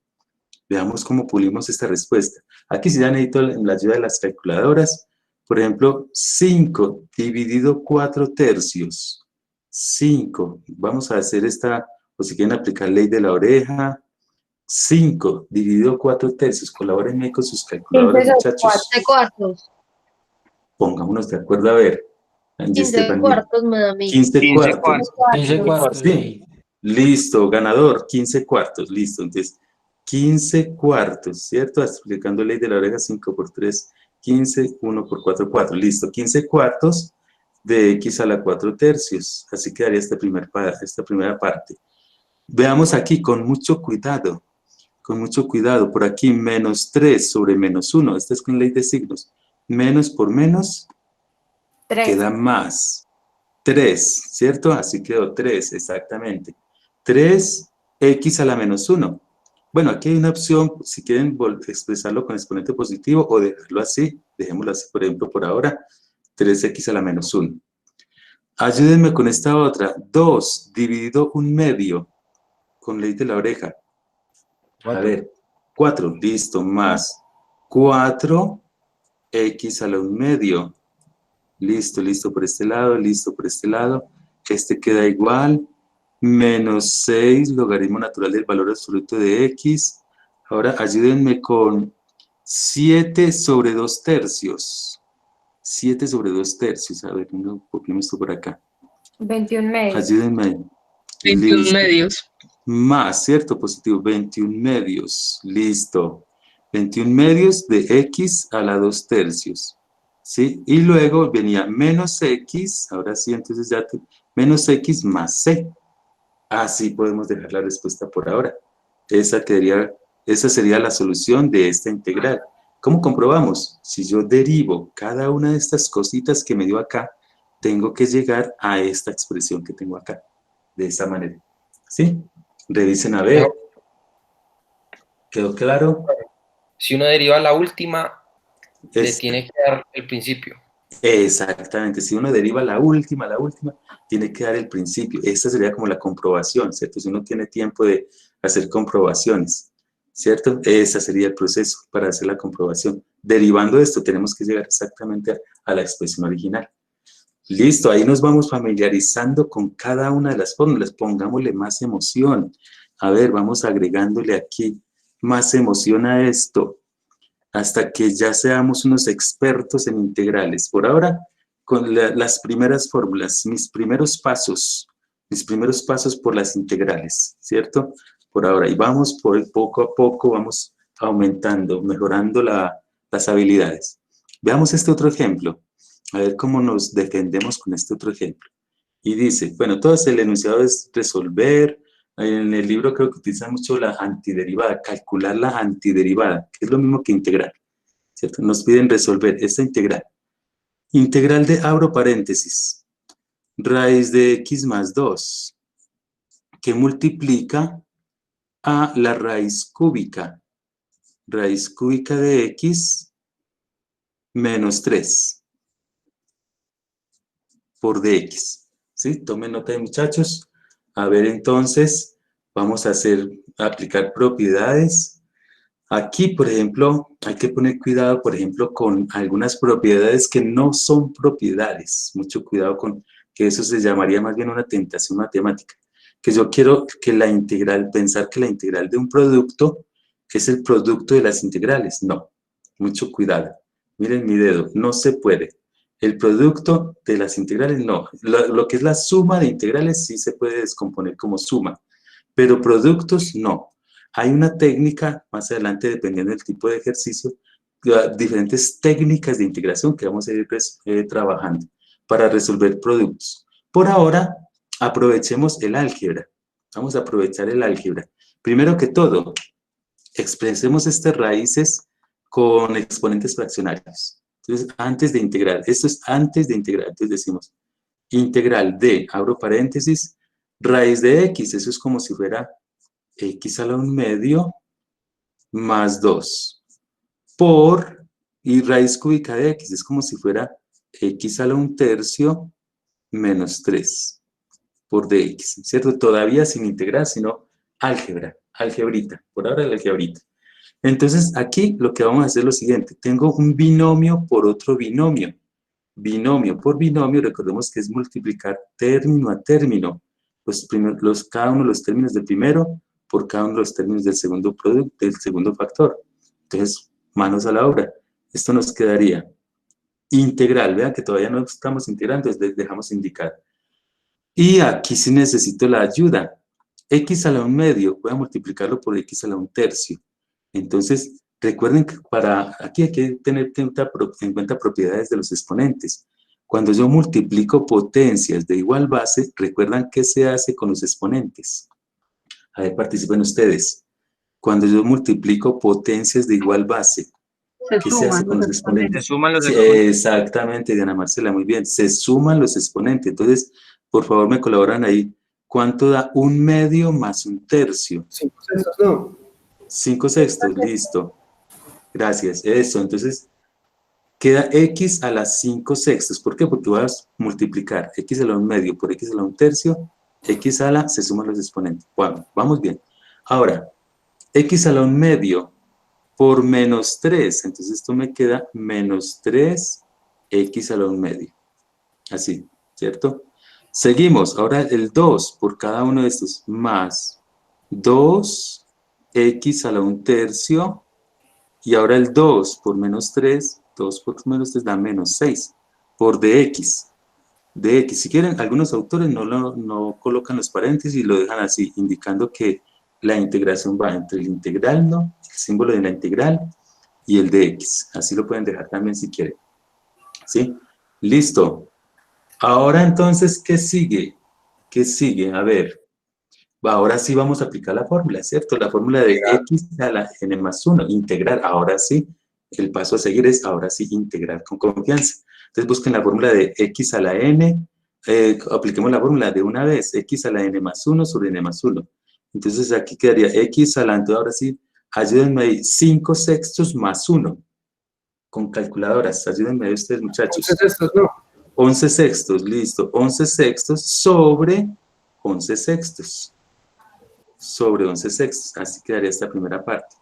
Veamos cómo pulimos esta respuesta. Aquí sí ya necesito la ayuda de las calculadoras. Por ejemplo, 5 dividido 4/3. 5. Vamos a hacer esta, o si quieren aplicar ley de la oreja. 5 dividido 4/3. Colabórenme con sus calculadoras,
15
muchachos.
cuartos.
Pongámonos de acuerdo a ver. Angie
15
Estefanía.
cuartos me da a mí.
15
15
cuartos.
15 cuartos,
Sí.
sí.
Listo, ganador, 15 cuartos, listo. Entonces, 15 cuartos, ¿cierto? Aplicando ley de la oreja, 5 por 3, 15, 1 por 4, 4. Listo, 15 cuartos de x a la 4 tercios. Así quedaría esta primera parte. Veamos aquí con mucho cuidado. Con mucho cuidado. Por aquí menos 3 sobre menos 1. Esta es con ley de signos. Menos por menos
3.
queda más. 3, ¿cierto? Así quedó 3, exactamente. 3x a la menos 1. Bueno, aquí hay una opción, si quieren expresarlo con exponente positivo o dejarlo así, dejémoslo así, por ejemplo, por ahora, 3x a la menos 1. Ayúdenme con esta otra, 2 dividido 1/2, con ley de la oreja. A ver, 4, listo, más 4x a la 1/2. Listo, listo por este lado, listo por este lado. Este queda igual. Menos 6 logaritmo natural del valor absoluto de x. Ahora ayúdenme con 7 sobre 2 tercios. 7 sobre 2 tercios. A ver, copiemos esto por acá.
21 medios.
Ayúdenme.
21
Listo.
medios.
Más, ¿cierto? Positivo. 21 medios. Listo. 21 medios de x a la 2 tercios. ¿Sí? Y luego venía menos x. Ahora sí, entonces ya menos x más c. Así podemos dejar la respuesta por ahora. Esa sería la solución de esta integral. ¿Cómo comprobamos? Si yo derivo cada una de estas cositas que me dio acá, tengo que llegar a esta expresión que tengo acá. De esta manera. ¿Sí? Revisen a ver. ¿Quedó claro?
Si uno deriva la última, le
Es-
tiene que dar el principio.
Exactamente. Si uno deriva la última, tiene que dar el principio. Esta sería como la comprobación, ¿cierto? Si uno tiene tiempo de hacer comprobaciones, ¿cierto? Ese sería el proceso para hacer la comprobación. Derivando esto, tenemos que llegar exactamente a la expresión original. Listo, ahí nos vamos familiarizando con cada una de las fórmulas. Pongámosle más emoción. A ver, vamos agregándole aquí más emoción a esto, hasta que ya seamos unos expertos en integrales. Por ahora, con las primeras fórmulas, mis primeros pasos por las integrales, ¿cierto? Por ahora, y vamos poco a poco, vamos aumentando, mejorando las habilidades. Veamos este otro ejemplo, a ver cómo nos defendemos con este otro ejemplo. Y dice, bueno, todo el enunciado es resolver. En el libro creo que utilizan mucho la antiderivada, calcular la antiderivada, que es lo mismo que integrar, ¿cierto? Nos piden resolver esta integral. Integral de, abro paréntesis, raíz de x más 2, que multiplica a la raíz cúbica de x menos 3 por dx. ¿Sí? Tomen nota, muchachos. A ver, entonces, vamos a aplicar propiedades. Aquí, por ejemplo, hay que poner cuidado, por ejemplo, con algunas propiedades que no son propiedades. Mucho cuidado con que eso se llamaría más bien una tentación matemática. Que yo quiero que la integral, pensar que la integral de un producto es el producto de las integrales. No, mucho cuidado. Miren mi dedo, no se puede. El producto de las integrales, no. Lo que es la suma de integrales sí se puede descomponer como suma, pero productos, no. Hay una técnica, más adelante, dependiendo del tipo de ejercicio, diferentes técnicas de integración que vamos a ir trabajando para resolver productos. Por ahora, aprovechemos el álgebra. Vamos a aprovechar el álgebra. Primero que todo, expresemos estas raíces con exponentes fraccionarios. Entonces, antes de integrar, esto es antes de integrar, entonces decimos integral de, abro paréntesis, raíz de x, eso es como si fuera x a la 1/2 más 2 por, y raíz cúbica de x, es como si fuera x a la 1/3 menos 3 por dx, ¿cierto? Todavía sin integrar, sino álgebra, algebrita, por ahora la algebrita. Entonces, aquí lo que vamos a hacer es lo siguiente. Tengo un binomio por otro binomio. Binomio por binomio, recordemos que es multiplicar término a término. Cada uno de los términos del primero por cada uno de los términos del segundo producto, del segundo factor. Entonces, manos a la obra. Esto nos quedaría integral. Vean que todavía no estamos integrando, entonces dejamos indicar. Y aquí sí necesito la ayuda. X a la 1/2, voy a multiplicarlo por x a la 1/3. Entonces, recuerden que aquí hay que tener en cuenta propiedades de los exponentes. Cuando yo multiplico potencias de igual base, ¿recuerdan qué se hace con los exponentes? A ver, participen ustedes. Cuando yo multiplico potencias de igual base,
Se
¿qué se hace
suman
con los
los
exponentes?
Se suman los
Sí,
exponentes.
exactamente, Diana Marcela, muy bien. Se suman los exponentes. Entonces, por favor, me colaboran ahí. ¿Cuánto da 1/2 más 1/3?
5 sextos, no.
5 sextos, listo. Gracias, eso. Entonces, queda x a la 5 sextos. ¿Por qué? Porque voy a multiplicar x a la 1/2 por x a la 1/3. X a la, se suman los exponentes. Bueno, vamos bien. Ahora, x a la 1/2 por menos 3. Entonces, esto me queda menos 3x a la 1/2. Así, ¿cierto? Seguimos. Ahora el 2 por cada uno de estos más 2x a la 1/3. Y ahora el 2 por menos 3, 2 por menos 3 da menos 6 por dx. dx, si quieren, algunos autores no colocan los paréntesis y lo dejan así, indicando que la integración va entre el integral, ¿no? El símbolo de la integral y el dx. Así lo pueden dejar también si quieren. ¿Sí? Listo. Ahora entonces, ¿qué sigue? ¿Qué sigue? A ver. Ahora sí vamos a aplicar la fórmula, ¿cierto? La fórmula de x a la n más 1, integrar. Ahora sí, el paso a seguir es, ahora sí, integrar con confianza. Entonces busquen la fórmula de x a la n, apliquemos la fórmula de una vez, x a la n más 1 sobre n más 1. Entonces aquí quedaría x a la, entonces ahora sí, ayúdenme ahí, 5 sextos más 1, con calculadoras, ayúdenme ahí ustedes, muchachos.
11 sextos, no.
11 sextos, listo, 11 sextos sobre 11 sextos. Sobre 11 sextos, así quedaría esta primera parte.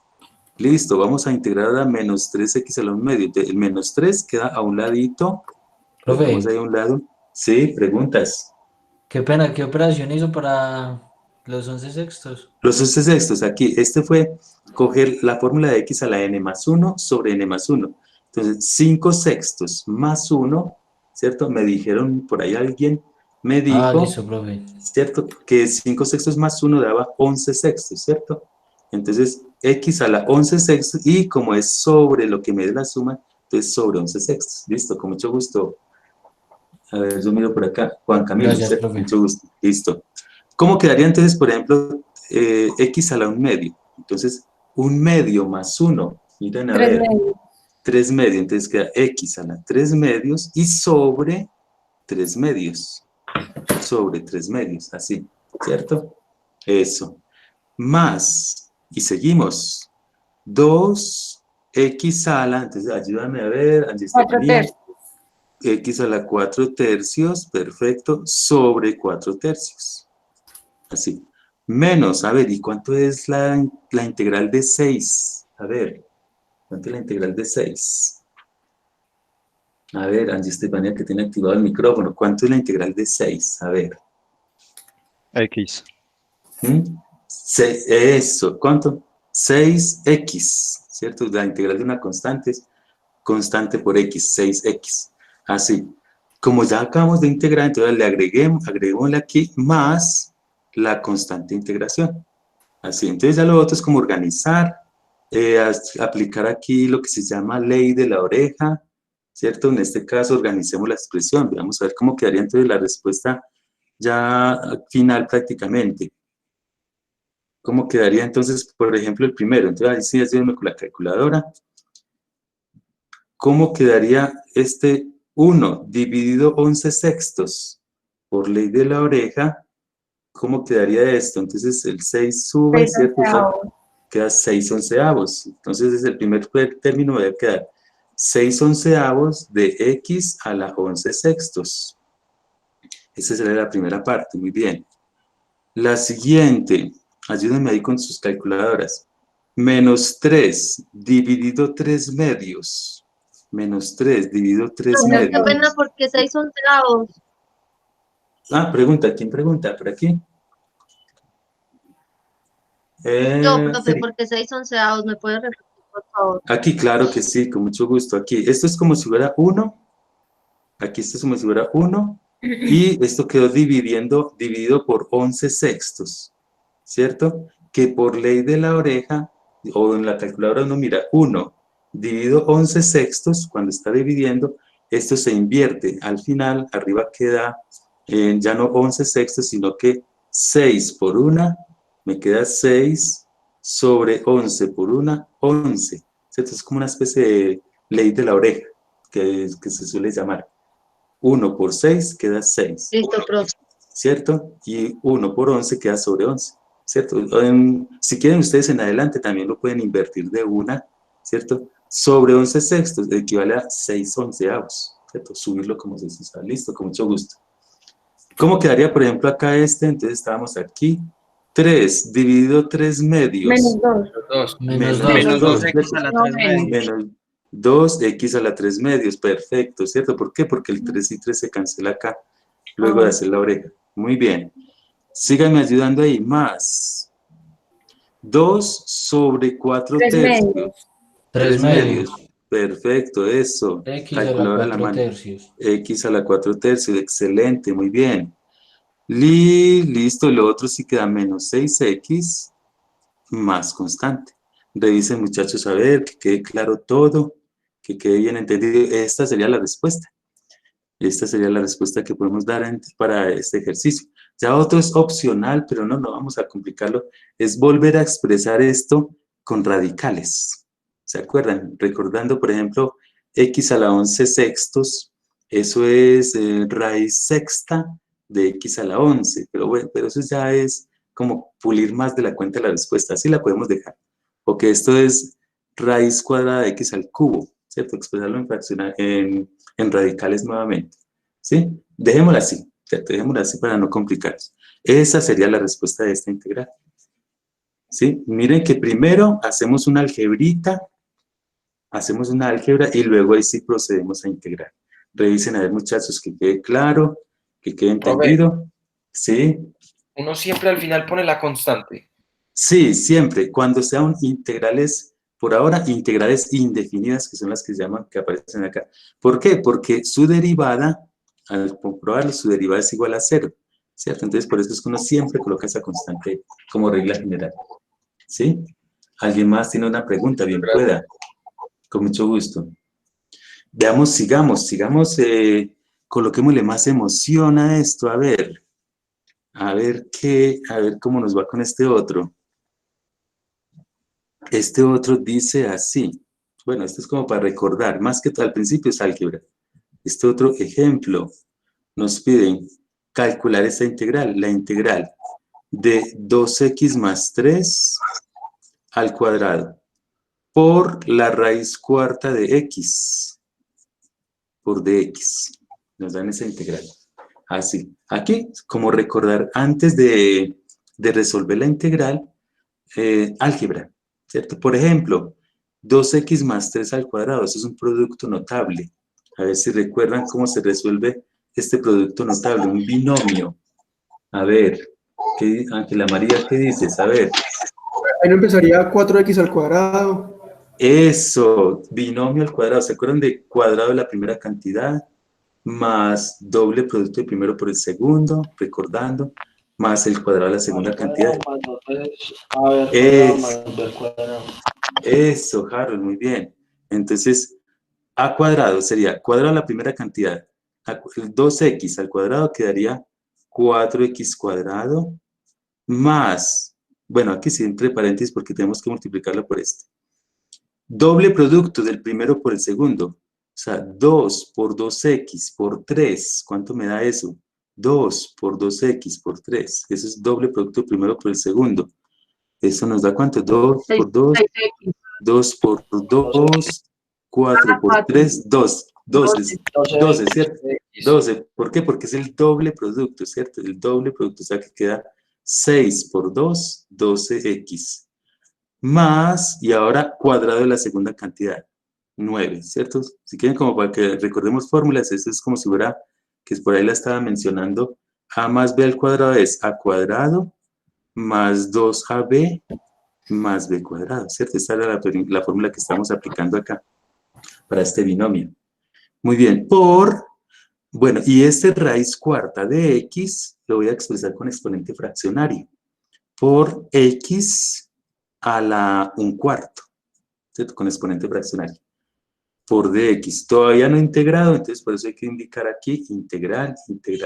Listo, vamos a integrar a menos 3x a la 1/2. El menos 3 queda a un ladito. Lo
Profe,
dejamos ahí a un lado. Sí, preguntas.
qué pena, ¿qué operación hizo para los 11 sextos?
Los 11 sextos, aquí, este fue coger la fórmula de x a la n más 1 sobre n más 1. Entonces, 5 sextos más 1, ¿cierto? Me dijeron, por ahí alguien me
Ah,
dijo,
listo, profe.
¿cierto? Que 5 sextos más 1 daba 11 sextos, ¿cierto? Entonces, x a la 11 sextos, y como es sobre lo que me dé la suma, entonces sobre 11 sextos. Listo, con mucho gusto. A ver, yo miro por acá. Juan Camilo,
Gracias,
¿cierto?
profe.
Mucho gusto. Listo. ¿Cómo quedaría entonces, por ejemplo, x a la 1/2? Entonces, 1/2 más 1. Miren, a
3
ver,
medios.
3 medios. Entonces queda x a la 3 medios y sobre 3 medios. Sobre 3 medios, así, ¿cierto? Eso. Más, y seguimos, 2x a la, entonces ayúdame a ver, Angie
4
Estefanía,
tercios.
x a la 4 tercios, perfecto, sobre 4 tercios, así. Menos, a ver, ¿y cuánto es la integral de 6? A ver, ¿cuánto es la integral de 6? A ver, Angie Estefanía, que tiene activado el micrófono, ¿cuánto es la integral de 6? A ver.
X.
Eso, ¿cuánto? 6x, ¿cierto? La integral de una constante es constante por x, 6x. Así. Como ya acabamos de integrar, entonces le agreguémosle aquí más la constante de integración. Así, entonces ya lo otro es como organizar, aplicar aquí lo que se llama ley de la oreja, ¿cierto? En este caso organicemos la expresión, vamos a ver cómo quedaría entonces la respuesta ya final prácticamente. ¿Cómo quedaría entonces, por ejemplo, el primero? Entonces, ahí sí, ayúdenme con la calculadora. ¿Cómo quedaría este 1 dividido 11 sextos por ley de la oreja? ¿Cómo quedaría esto? Entonces, el 6 sube,
6
¿cierto? O sea,
onceavos.
queda 6 onceavos. Entonces, desde el primer término me va a quedar 6 onceavos de x a la 11 sextos. Esa sería la primera parte, muy bien. La siguiente, ayúdenme ahí con sus calculadoras. Menos 3 dividido 3 medios. Menos 3 dividido 3
Menos
medios.
dos.
Pena porque 6 onceavos.
Ah, pregunta, ¿quién pregunta? ¿Por aquí?
Yo, profe,
Siri.
porque 6 onceavos, ¿me puede repetir, por favor?
Aquí, claro que sí, con mucho gusto. Aquí, esto es como si fuera 1. Aquí esto es como si fuera 1. Y esto quedó dividido por 11 sextos, ¿cierto? Que por ley de la oreja, o en la calculadora uno mira 1 dividido 11 sextos, cuando está dividiendo, esto se invierte. Al final, arriba queda ya no 11 sextos, sino que 6 por 1, me queda 6 sobre 11 por 1, 11. ¿Cierto? Es como una especie de ley de la oreja, que se suele llamar. 1 por 6 queda 6.
Listo, profe.
¿Cierto? Y 1 por 11 queda sobre 11, ¿cierto? Si quieren ustedes en adelante también lo pueden invertir de una, ¿cierto? Sobre 11 sextos equivale a 6 onceavos, ¿cierto? Subirlo como se usa. Listo, con mucho gusto. ¿Cómo quedaría, por ejemplo, acá este? Entonces estábamos aquí. 3 dividido 3 medios.
Menos 2.
2.
Menos
Menos
2.
2x
a la
No,
3 medios.
Menos 2x a la 3 medios, perfecto, ¿cierto? ¿Por qué? Porque el 3 y 3 se cancela acá, luego de hacer la oreja. Muy bien. Síganme ayudando ahí. Más 2 sobre 4
3
tercios.
medios.
3 medios.
Perfecto, eso.
X a la
Calculadora a la
4
mano.
tercios.
X a la 4 tercios, excelente, muy bien. Listo, lo otro sí queda menos 6x más constante. Revisen, muchachos, a ver, que quede claro todo, que quede bien entendido. Esta sería la respuesta. Esta sería la respuesta que podemos dar para este ejercicio. Ya otro es opcional, pero no vamos a complicarlo. Es volver a expresar esto con radicales. ¿Se acuerdan? Recordando, por ejemplo, x a la 11 sextos, eso es raíz sexta de x a la 11. Pero bueno, pero eso ya es como pulir más de la cuenta la respuesta. Así la podemos dejar. O que esto es raíz cuadrada de x al cubo, ¿cierto? Expresarlo en radicales nuevamente, ¿sí? Dejémosla así, ¿cierto? Dejémosla así para no complicarnos. Esa sería la respuesta de esta integral, ¿sí? Miren que primero hacemos una algebrita, hacemos una álgebra y luego ahí sí procedemos a integrar. Revisen a ver, muchachos, que quede claro, que quede entendido, ¿sí?
Uno siempre al final pone la constante.
Sí, siempre, cuando sean integrales, por ahora, integrales indefinidas, que son las que se llaman, que aparecen acá. ¿Por qué? Porque su derivada, al comprobarlo, su derivada es igual a 0, ¿cierto? Entonces, por eso es que uno siempre coloca esa constante como regla general, ¿sí? ¿Alguien más tiene una pregunta? Bien pueda, con mucho gusto. Veamos, sigamos, coloquémosle más emoción a esto, a ver cómo nos va con este otro. Este otro dice así. Bueno, esto es como para recordar, más que todo al principio es álgebra. Este otro ejemplo nos piden calcular esta integral, la integral de 2x más 3 al cuadrado por la raíz cuarta de x por dx. Nos dan esa integral. Así. Aquí, como recordar antes de resolver la integral, álgebra, ¿cierto? Por ejemplo, 2x más 3 al cuadrado, eso es un producto notable. A ver si recuerdan cómo se resuelve este producto notable, un binomio. A ver, Ángela María, ¿qué dices? A ver.
Ahí no empezaría 4x al cuadrado.
Eso, binomio al cuadrado. ¿Se acuerdan de cuadrado de la primera cantidad? Más doble producto del primero por el segundo, recordando, más el cuadrado de la segunda cantidad. Eso, Harold, muy bien. Entonces, a cuadrado sería cuadrado de la primera cantidad. 2x al cuadrado quedaría 4x cuadrado más, bueno, aquí sí entre paréntesis porque tenemos que multiplicarlo por este. Doble producto del primero por el segundo. O sea, 2 por 2x por 3. ¿Cuánto me da eso? 2 por 2x por 3. Eso es doble producto del primero por el segundo. ¿Eso nos da cuánto? 2 por 2.
6x.
2 por 2. 4 por 3. 2. 12, ¿cierto? 12. ¿Por qué? Porque es el doble producto, ¿cierto? El doble producto. O sea, que queda 6 por 2, 12x. Más, y ahora cuadrado de la segunda cantidad, 9, ¿cierto? Si quieren como para que recordemos fórmulas, eso es como si hubiera, que por ahí la estaba mencionando, a más b al cuadrado es a cuadrado más 2ab más b cuadrado, ¿cierto? Esta era la fórmula que estamos aplicando acá para este binomio. Muy bien, bueno, y este raíz cuarta de x lo voy a expresar con exponente fraccionario, por x a la 1/4, ¿cierto? Con exponente fraccionario. por dx. Todavía no integrado, entonces por eso hay que indicar aquí integral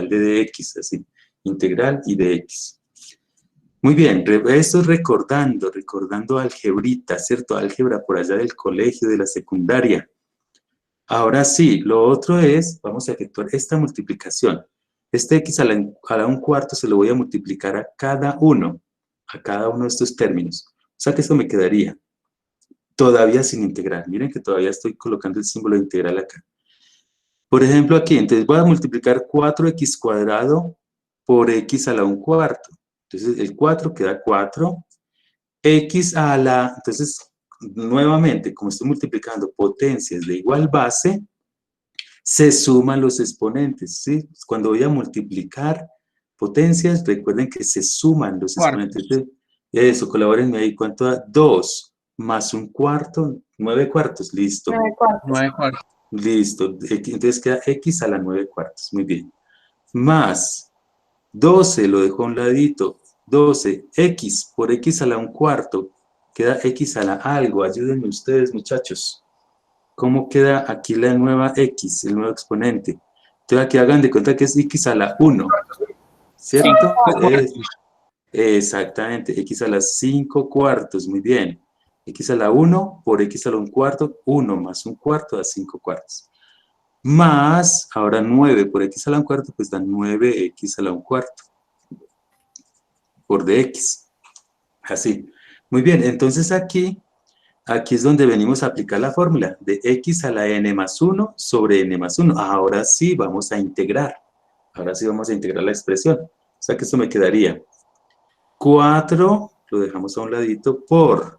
de dx, así, integral y dx. Muy bien, esto es recordando algebrita, ¿cierto? Álgebra por allá del colegio, de la secundaria. Ahora sí, lo otro es, vamos a efectuar esta multiplicación. Este x a la 1/4 se lo voy a multiplicar a cada uno de estos términos. O sea que esto me quedaría todavía sin integrar. Miren que todavía estoy colocando el símbolo de integral acá. Por ejemplo, aquí, entonces voy a multiplicar 4x² por x a la 1/4. Entonces, el 4 queda 4. Entonces, nuevamente, como estoy multiplicando potencias de igual base, se suman los exponentes, ¿sí? Cuando voy a multiplicar potencias, recuerden que se suman los exponentes. Eso, colabórenme ahí. ¿Cuánto da? 2 más 1/4, 9/4, listo.
9/4.
9/4.
Listo, entonces queda x a la 9/4, muy bien. Más 12, lo dejo a un ladito, 12, x por x a la 1/4, queda x a la algo, ayúdenme ustedes muchachos. ¿Cómo queda aquí la nueva x, el nuevo exponente? Entonces aquí hagan de cuenta que es x a la 1, ¿cierto? Exactamente, x a la 5/4, muy bien. X a la 1 por x a la 1/4, 1 más 1/4 da 5/4. Más, ahora 9 por x a la 1/4, pues da 9x a la 1/4 por dx. Así. Muy bien, entonces aquí es donde venimos a aplicar la fórmula de x a la n más 1 sobre n más 1. Ahora sí vamos a integrar. Ahora sí vamos a integrar la expresión. O sea que esto me quedaría 4, lo dejamos a un ladito, por,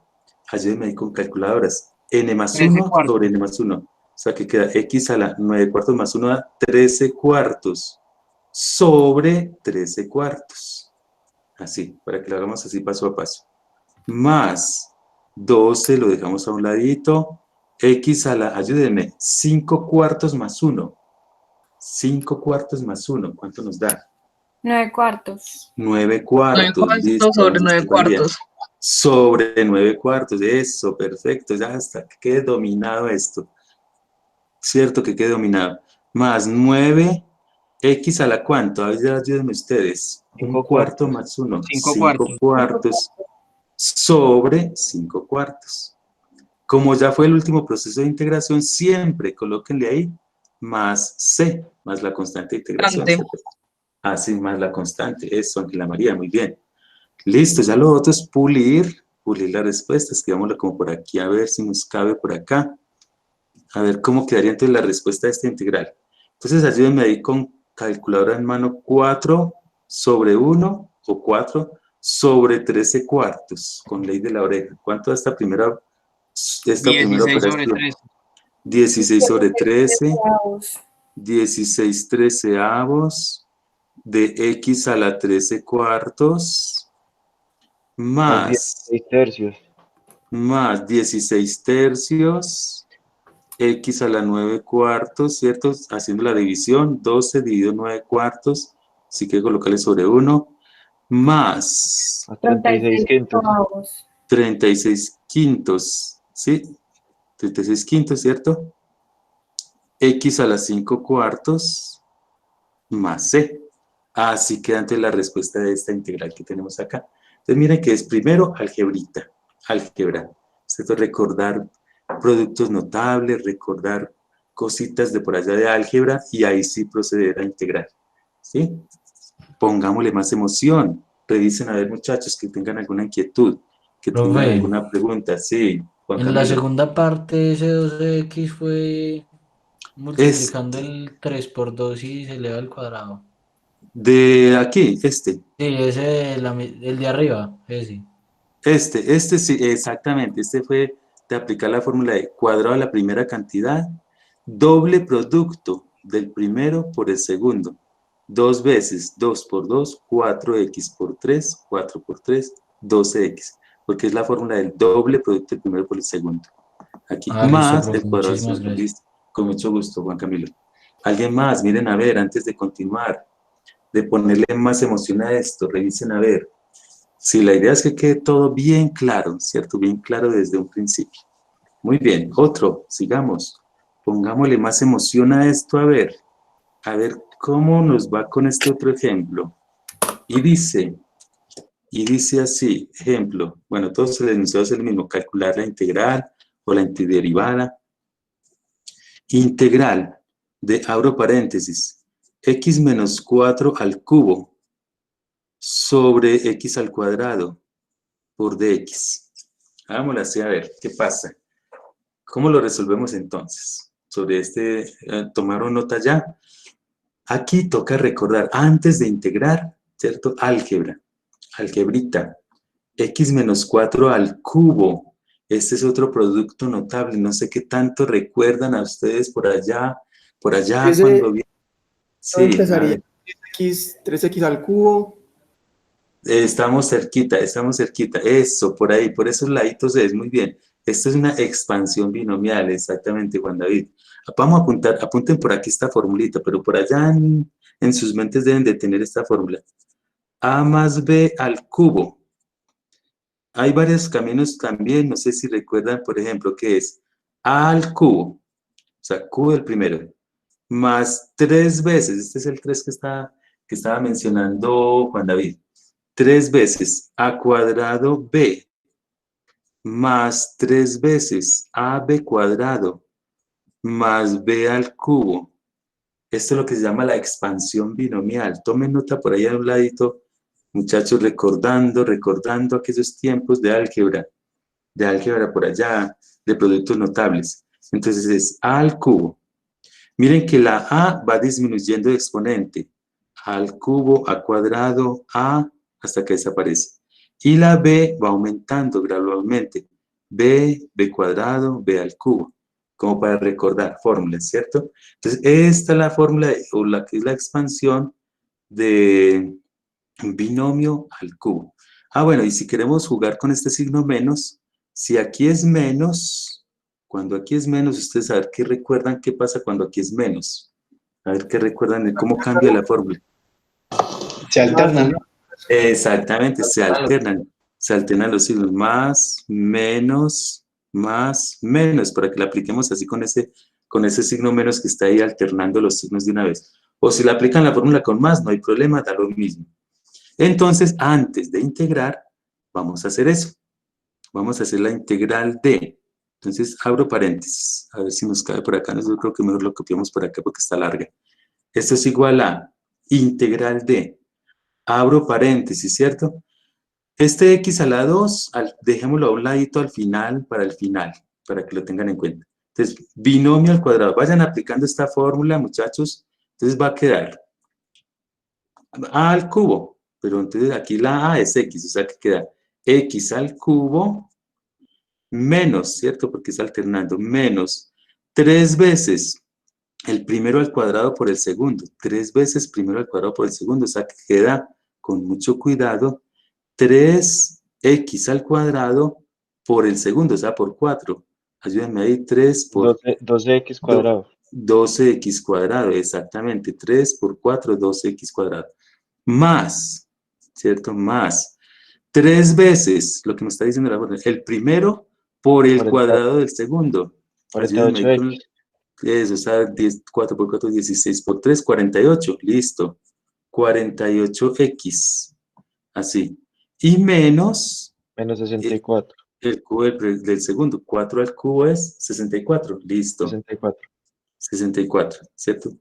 ayúdenme ahí con calculadoras, n más 1 sobre n más 1. O sea que queda x a la 9/4 más 1 da 13/4 sobre 13/4. Así, para que lo hagamos así paso a paso. Más 12, lo dejamos a un ladito, x a la, ayúdenme, 5/4 más 1. 5/4 más 1, ¿cuánto nos da?
9/4.
9/4.
9/4 sobre 9/4.
Sobre 9/4, eso, perfecto, ya hasta que quede dominado esto. Cierto que quede dominado. Más 9, x a la cuánto, a ver, ayúdenme ustedes. 1/4 más 1, 5/4 sobre 5/4. Como ya fue el último proceso de integración, siempre colóquenle ahí más c, más la constante de integración. Así, más la constante, eso, Ángela María, muy bien. Listo, ya lo otro es pulir las respuestas. Escribámoslo como por aquí, a ver si nos cabe por acá. A ver cómo quedaría entonces la respuesta de esta integral. Entonces ayúdenme ahí con calculadora en mano, 4 sobre 1 o 4 sobre 13/4, con ley de la oreja. ¿Cuánto da esta primera
16 sobre
operación?
13.
16 sobre 13, 16 treceavos de x a la 13/4 más
16 tercios.
Más 16 tercios, x a la 9/4, ¿cierto? Haciendo la división, 12 dividido 9/4, así que colocarle sobre 1, más
A 36 quintos.
36 quintos, ¿sí? 36 quintos, ¿cierto? X a la 5/4 más c. Así queda entonces la respuesta de esta integral que tenemos acá. Entonces miren que es primero álgebra. Esto es recordar productos notables, recordar cositas de por allá de álgebra y ahí sí proceder a integrar. ¿Sí? Pongámosle más emoción. Revisen a ver muchachos que tengan alguna inquietud, que tengan
Profe.
alguna pregunta. Sí, Juan
En la
Camilo.
segunda parte, ese 2x fue multiplicando el 3 por 2 y se eleva al cuadrado.
De aquí,
Sí, ese, el de arriba, ese.
Este sí, exactamente, este fue de aplicar la fórmula de cuadrado de la primera cantidad, doble producto del primero por el segundo, 2 veces 2 por 2, 4x por 3, 4 por 3, 12x, porque es la fórmula del doble producto del primero por el segundo. Aquí
Listo,
más
profe,
el cuadrado del
muchísimas
segundo.
gracias.
Listo. Con mucho gusto, Juan Camilo. ¿Alguien más? Miren a ver, antes de continuar, de ponerle más emoción a esto, revisen a ver. Sí, la idea es que quede todo bien claro, ¿cierto? Bien claro desde un principio. Muy bien, otro, sigamos. Pongámosle más emoción a esto, a ver cómo nos va con este otro ejemplo. Y dice así, ejemplo, bueno, todos los enunciados es el mismo, calcular la integral o la antiderivada. Integral de, abro paréntesis, x menos 4 al cubo sobre x al cuadrado por dx. Hagámoslo así, a ver, ¿qué pasa? ¿Cómo lo resolvemos entonces? Sobre este, ¿tomaron nota ya? Aquí toca recordar, antes de integrar, ¿cierto? Álgebra, algebrita, x menos 4 al cubo. Este es otro producto notable, no sé qué tanto recuerdan a ustedes por allá
Ese
cuando vi.
no
Sí,
empezaría 3x al cubo.
estamos cerquita, eso, por ahí, por esos laditos es, muy bien. Esto es una expansión binomial, exactamente, Juan David. Vamos a apuntar, apunten por aquí esta formulita, pero por allá en sus mentes deben de tener esta fórmula. A más B al cubo. Hay varios caminos también, no sé si recuerdan, por ejemplo, que es A al cubo, o sea, cubo el primero, más 3 veces, este es el 3 que estaba mencionando Juan David, 3 veces a cuadrado b, más 3 veces ab cuadrado, más b al cubo. Esto es lo que se llama la expansión binomial. Tomen nota por ahí a un ladito, muchachos, recordando aquellos tiempos de álgebra por allá, de productos notables. Entonces es a al cubo. Miren que la a va disminuyendo de exponente. A al cubo, a cuadrado, a, hasta que desaparece. Y la b va aumentando gradualmente. B cuadrado, b al cubo. Como para recordar fórmulas, ¿cierto? Entonces, esta es la fórmula, o la que es la expansión de binomio al cubo. Ah, bueno, y si queremos jugar con este signo menos, si aquí es menos, cuando aquí es menos, ustedes a ver qué recuerdan qué pasa cuando aquí es menos. A ver qué recuerdan de cómo cambia la fórmula.
Se alternan.
Exactamente, se alternan los signos, más, menos, para que la apliquemos así con ese signo menos que está ahí alternando los signos de una vez. O si la aplican la fórmula con más, no hay problema, da lo mismo. Entonces, antes de integrar, vamos a hacer eso. Vamos a hacer la integral de. Entonces, abro paréntesis. A ver si nos cabe por acá. Yo creo que mejor lo copiamos por acá porque está larga. Esto es igual a integral de. Abro paréntesis, ¿cierto? Este x a la 2, dejémoslo a un ladito al final, para que lo tengan en cuenta. Entonces, binomio al cuadrado. Vayan aplicando esta fórmula, muchachos. Entonces va a quedar a al cubo. Pero entonces aquí la a es x, o sea que queda x al cubo menos, ¿cierto? Porque está alternando, menos 3 veces el primero al cuadrado por el segundo, 3 veces primero al cuadrado por el segundo, o sea que queda, con mucho cuidado, 3x al cuadrado por el segundo, o sea, por 4. Ayúdenme ahí, 3 por...
12x cuadrado.
12x cuadrado, exactamente, 3 por 4, 12x cuadrado. Más, ¿cierto? Más 3 veces, lo que me está diciendo la fórmula, el primero por el cuadrado del segundo.
48x.
Eso, o sea, 4 por 4, 16 por 3, 48, listo. 48x, así. Y menos...
Menos 64.
El cubo del segundo, 4 al cubo es 64, listo. 64, ¿cierto?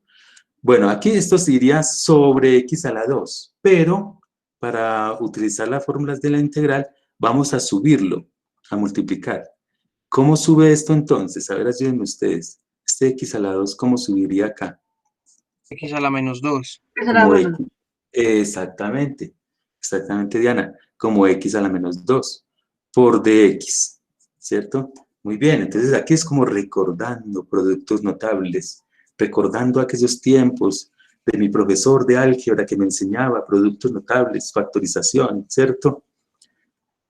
Bueno, aquí esto se iría sobre x a la 2, pero para utilizar las fórmulas de la integral, vamos a subirlo, a multiplicar. ¿Cómo sube esto entonces? A ver, ayúdenme ustedes. Este x a la 2, ¿cómo subiría acá?
X a la menos 2.
Como exactamente, Diana, como x a la menos 2 por dx, ¿cierto? Muy bien, entonces aquí es como recordando productos notables, recordando aquellos tiempos de mi profesor de álgebra que me enseñaba productos notables, factorización, ¿cierto?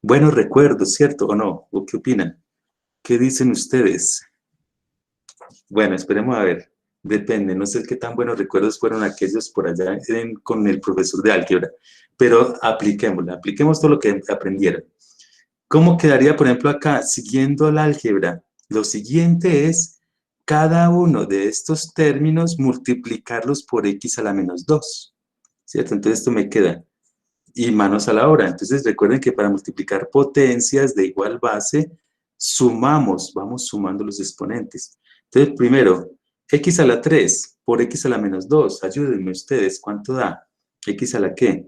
Buenos recuerdos, ¿cierto o no? ¿O qué opinan? ¿Qué dicen ustedes? Bueno, esperemos a ver. Depende, no sé qué tan buenos recuerdos fueron aquellos por allá con el profesor de álgebra, pero apliquemos todo lo que aprendieron. ¿Cómo quedaría, por ejemplo, acá, siguiendo la álgebra? Lo siguiente es cada uno de estos términos multiplicarlos por x a la menos 2, ¿cierto? Entonces esto me queda, y manos a la obra. Entonces recuerden que para multiplicar potencias de igual base, sumamos, vamos sumando los exponentes. Entonces primero, x a la 3 por x a la menos 2, ayúdenme ustedes, ¿cuánto da? ¿X a la qué?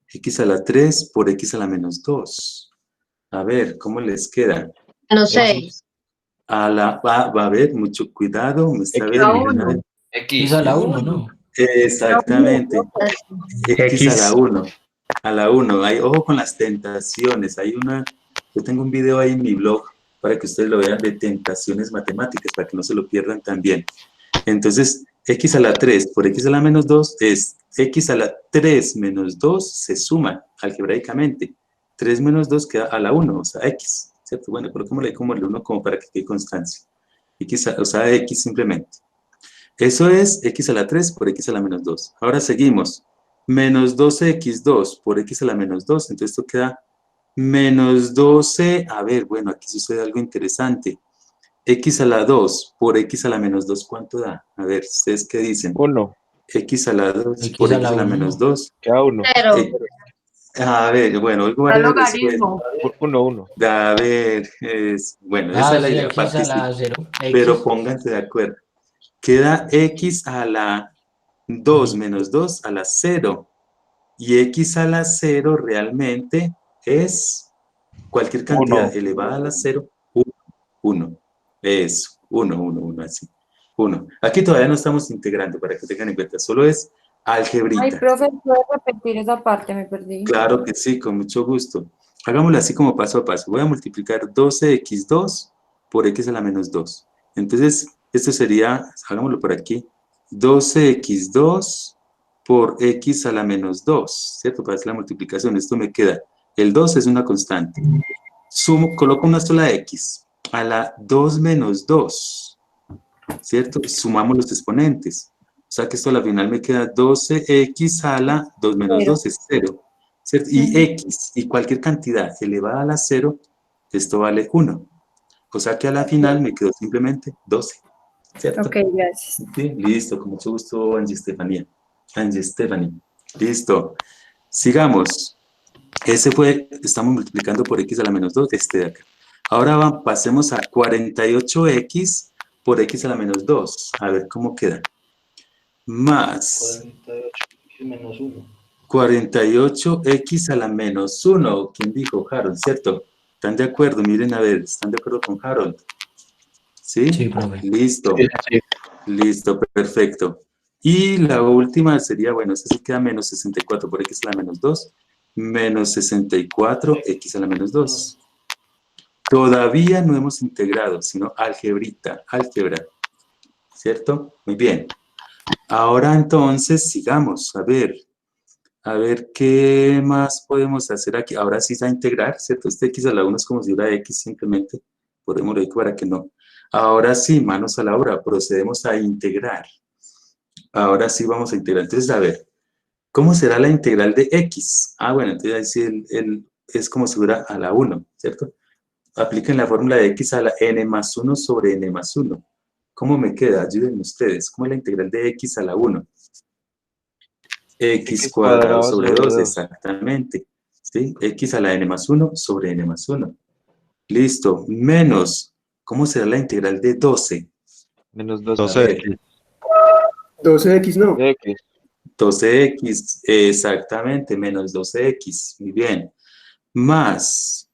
X a la 3 por x a la menos 2. A ver, ¿cómo les queda?
Menos 6.
Va a haber mucho cuidado, me está
X
viendo, miren,
Es a la 1, ¿no?
exactamente, x a la 1, a la 1, ojo con las tentaciones, yo tengo un video ahí en mi blog para que ustedes lo vean de tentaciones matemáticas, para que no se lo pierdan también. Entonces, x a la 3 por x a la menos 2 es x a la 3 menos 2 se suma algebraicamente. 3 menos 2 queda a la 1, o sea, x, ¿cierto? Bueno, coloquémosle como el 1 como para que quede constancia. O sea, x simplemente. Eso es x a la 3 por x a la menos 2. Ahora seguimos. Menos 12x2 por x a la menos 2. Entonces esto queda menos 12. A ver, bueno, aquí sucede algo interesante. X a la 2 por x a la menos 2, ¿cuánto da? A ver, ¿ustedes qué dicen?
1.
X a la 2
X
por
a
x
la
a la
uno.
menos 2.
Queda 1.
0.
A ver, bueno, algo
El
varios después.
logaritmo.
1, 1.
A ver, bueno, esa es la
Sí,
idea,
X a la
participen,
0.
pero pónganse de acuerdo. Queda x a la 2 menos 2 a la 0. Y x a la 0 realmente es cualquier cantidad
1.
elevada a la 0, 1. Eso, 1, 1, 1, así. 1. Aquí todavía no estamos integrando, para que tengan en cuenta, solo es
Ay,
algebrita.
profe, ¿puede repetir esa parte? Me perdí.
Claro que sí, con mucho gusto. Hagámoslo así como paso a paso. Voy a multiplicar 12x2 por x a la menos 2. Entonces, esto sería, hagámoslo por aquí, 12x2 por x a la menos 2, ¿cierto? Para hacer la multiplicación, esto me queda, el 2 es una constante. Sumo, coloco una sola x a la 2 menos 2, ¿cierto? Sumamos los exponentes. O sea que esto a la final me queda 12x a la 2 menos 2 es 0, ¿cierto? Y x y cualquier cantidad elevada a la 0, esto vale 1. O sea que a la final me quedó simplemente 12, ¿cierto?
Ok, gracias.
Sí, listo, con mucho gusto, Angie Stephanie. Listo. Sigamos. Estamos multiplicando por x a la menos 2, este de acá. Ahora pasemos a 48x por x a la menos 2. A ver cómo queda. Más
48x menos 1.
48x a la menos 1. ¿Quién dijo? Harold, ¿cierto? ¿Están de acuerdo? Miren, a ver, ¿están de acuerdo con Harold? ¿Sí?
Sí, profe.
Listo.
Sí.
Listo, perfecto. Y la última sería, bueno, esta sí queda menos 64 por x a la menos 2, menos 64 x a la menos 2. Todavía no hemos integrado, sino álgebra, ¿cierto? Muy bien. Ahora entonces sigamos, a ver qué más podemos hacer aquí. Ahora sí va a integrar, ¿cierto? Este x a la 1 es como si fuera x simplemente, podemos ver para que no. Ahora sí, manos a la obra, procedemos a integrar. Ahora sí vamos a integrar. Entonces, a ver, ¿cómo será la integral de x? Ah, bueno, entonces ahí sí es como si fuera a la 1, ¿cierto? Apliquen la fórmula de x a la n más 1 sobre n más 1. ¿Cómo me queda? Ayúdenme ustedes. ¿Cómo es la integral de x a la 1? X cuadrado sobre 2, exactamente. ¿Sí? X a la n más 1 sobre n más 1. Listo. Menos, ¿cómo será la integral de 12?
Menos 2.
12x.
12x no.
X.
12x, exactamente, menos 12x. Muy bien. Más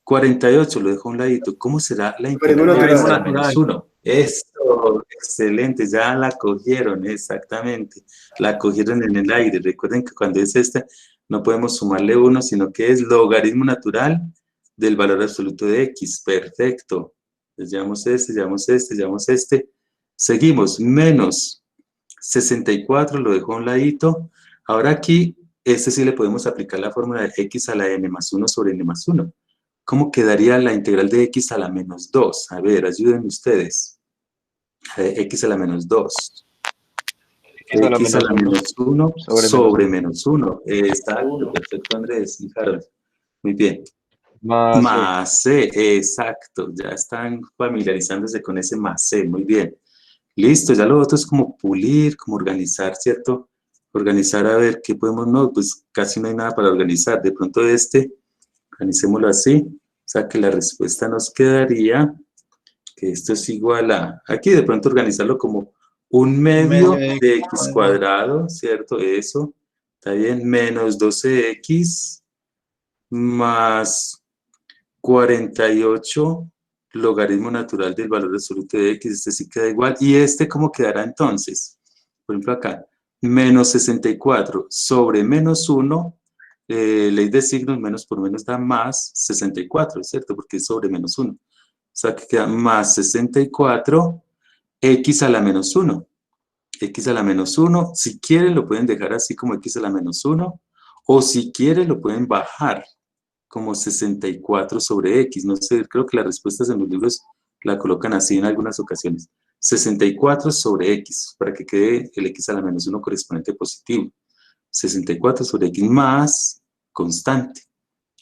48, lo dejo a un ladito. ¿Cómo será la integral de x a la menos 1? Eso, excelente, ya la cogieron, exactamente. La cogieron en el aire. Recuerden que cuando es esta, no podemos sumarle 1, sino que es logaritmo natural del valor absoluto de x. Perfecto. Entonces, llevamos este. Seguimos, menos 64, lo dejo a un ladito. Ahora aquí, sí le podemos aplicar la fórmula de x a la n más 1 sobre n más 1. ¿Cómo quedaría la integral de x a la menos 2? A ver, ayúdenme ustedes. X a la menos 2. X a la menos 1 sobre menos 1. Exacto, perfecto, Andrés y Harold. Muy bien.
Más
Más C, exacto. Ya están familiarizándose con ese más C, muy bien. Listo, ya lo otro es como pulir, como organizar, ¿cierto? Organizar a ver qué podemos, no, pues casi no hay nada para organizar. De pronto organicémoslo así, o sea que la respuesta nos quedaría que esto es igual a, aquí de pronto organizarlo como un medio de x cuadrado, ¿cierto? Eso, está bien, menos 12x más 48 logaritmo natural del valor absoluto de x, este sí queda igual. ¿Y este cómo quedará entonces? Por ejemplo acá, menos 64 sobre menos 1, ley de signos, menos por menos da más 64, ¿cierto? Porque es sobre menos 1. O sea que queda más 64, x a la menos 1. X a la menos 1, si quieren lo pueden dejar así como x a la menos 1, o si quieren lo pueden bajar como 64 sobre x. No sé, creo que las respuestas en los libros la colocan así en algunas ocasiones. 64 sobre x, para que quede el x a la menos 1 correspondiente positivo. 64 sobre x más constante.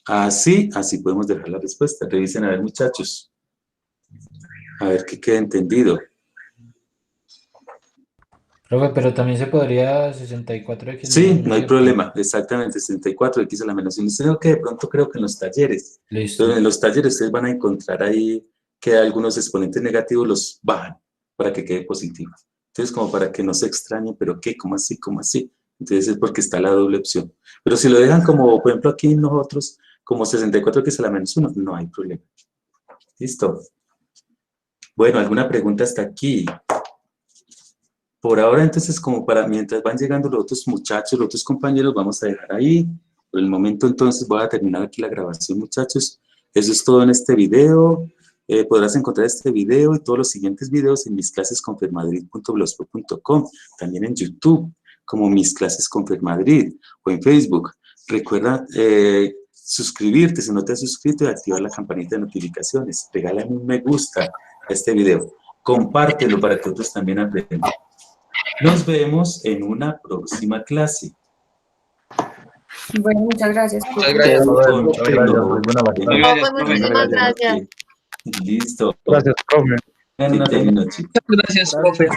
Así podemos dejar la respuesta. Revisen a ver, muchachos. A ver qué queda entendido.
Profe, pero también se podría 64x
Sí,
menos
no hay
1,
problema, exactamente, 64x a la menos 1. Creo que de pronto creo que en los talleres,
Listo.
en los talleres ustedes van a encontrar ahí que algunos exponentes negativos los bajan para que quede positivo. Entonces, como para que no se extrañen, pero ¿qué? ¿Cómo así? ¿Cómo así? Entonces es porque está la doble opción. Pero si lo dejan como, por ejemplo, aquí nosotros, como 64x a la menos 1, no hay problema. ¿Listo? Bueno, ¿alguna pregunta hasta aquí? Por ahora, entonces, como para mientras van llegando los otros muchachos, los otros compañeros, vamos a dejar ahí. Por el momento, entonces, voy a terminar aquí la grabación, muchachos. Eso es todo en este video. Podrás encontrar este video y todos los siguientes videos en misclasesconfermadrid.blogspot.com, también en YouTube, como Mis Clases con Fermadrid, o en Facebook. Recuerda suscribirte si no te has suscrito y activar la campanita de notificaciones. Regálame un me gusta a este video. Compártelo para que otros también aprendan. Nos vemos en una próxima clase.
Bueno, muchas gracias.
Muchas gracias.
Muchas gracias, muy buena
Profe, muchísimas gracias.
Listo.
Gracias, profe.
Buenas noches.
Muchas gracias, profe.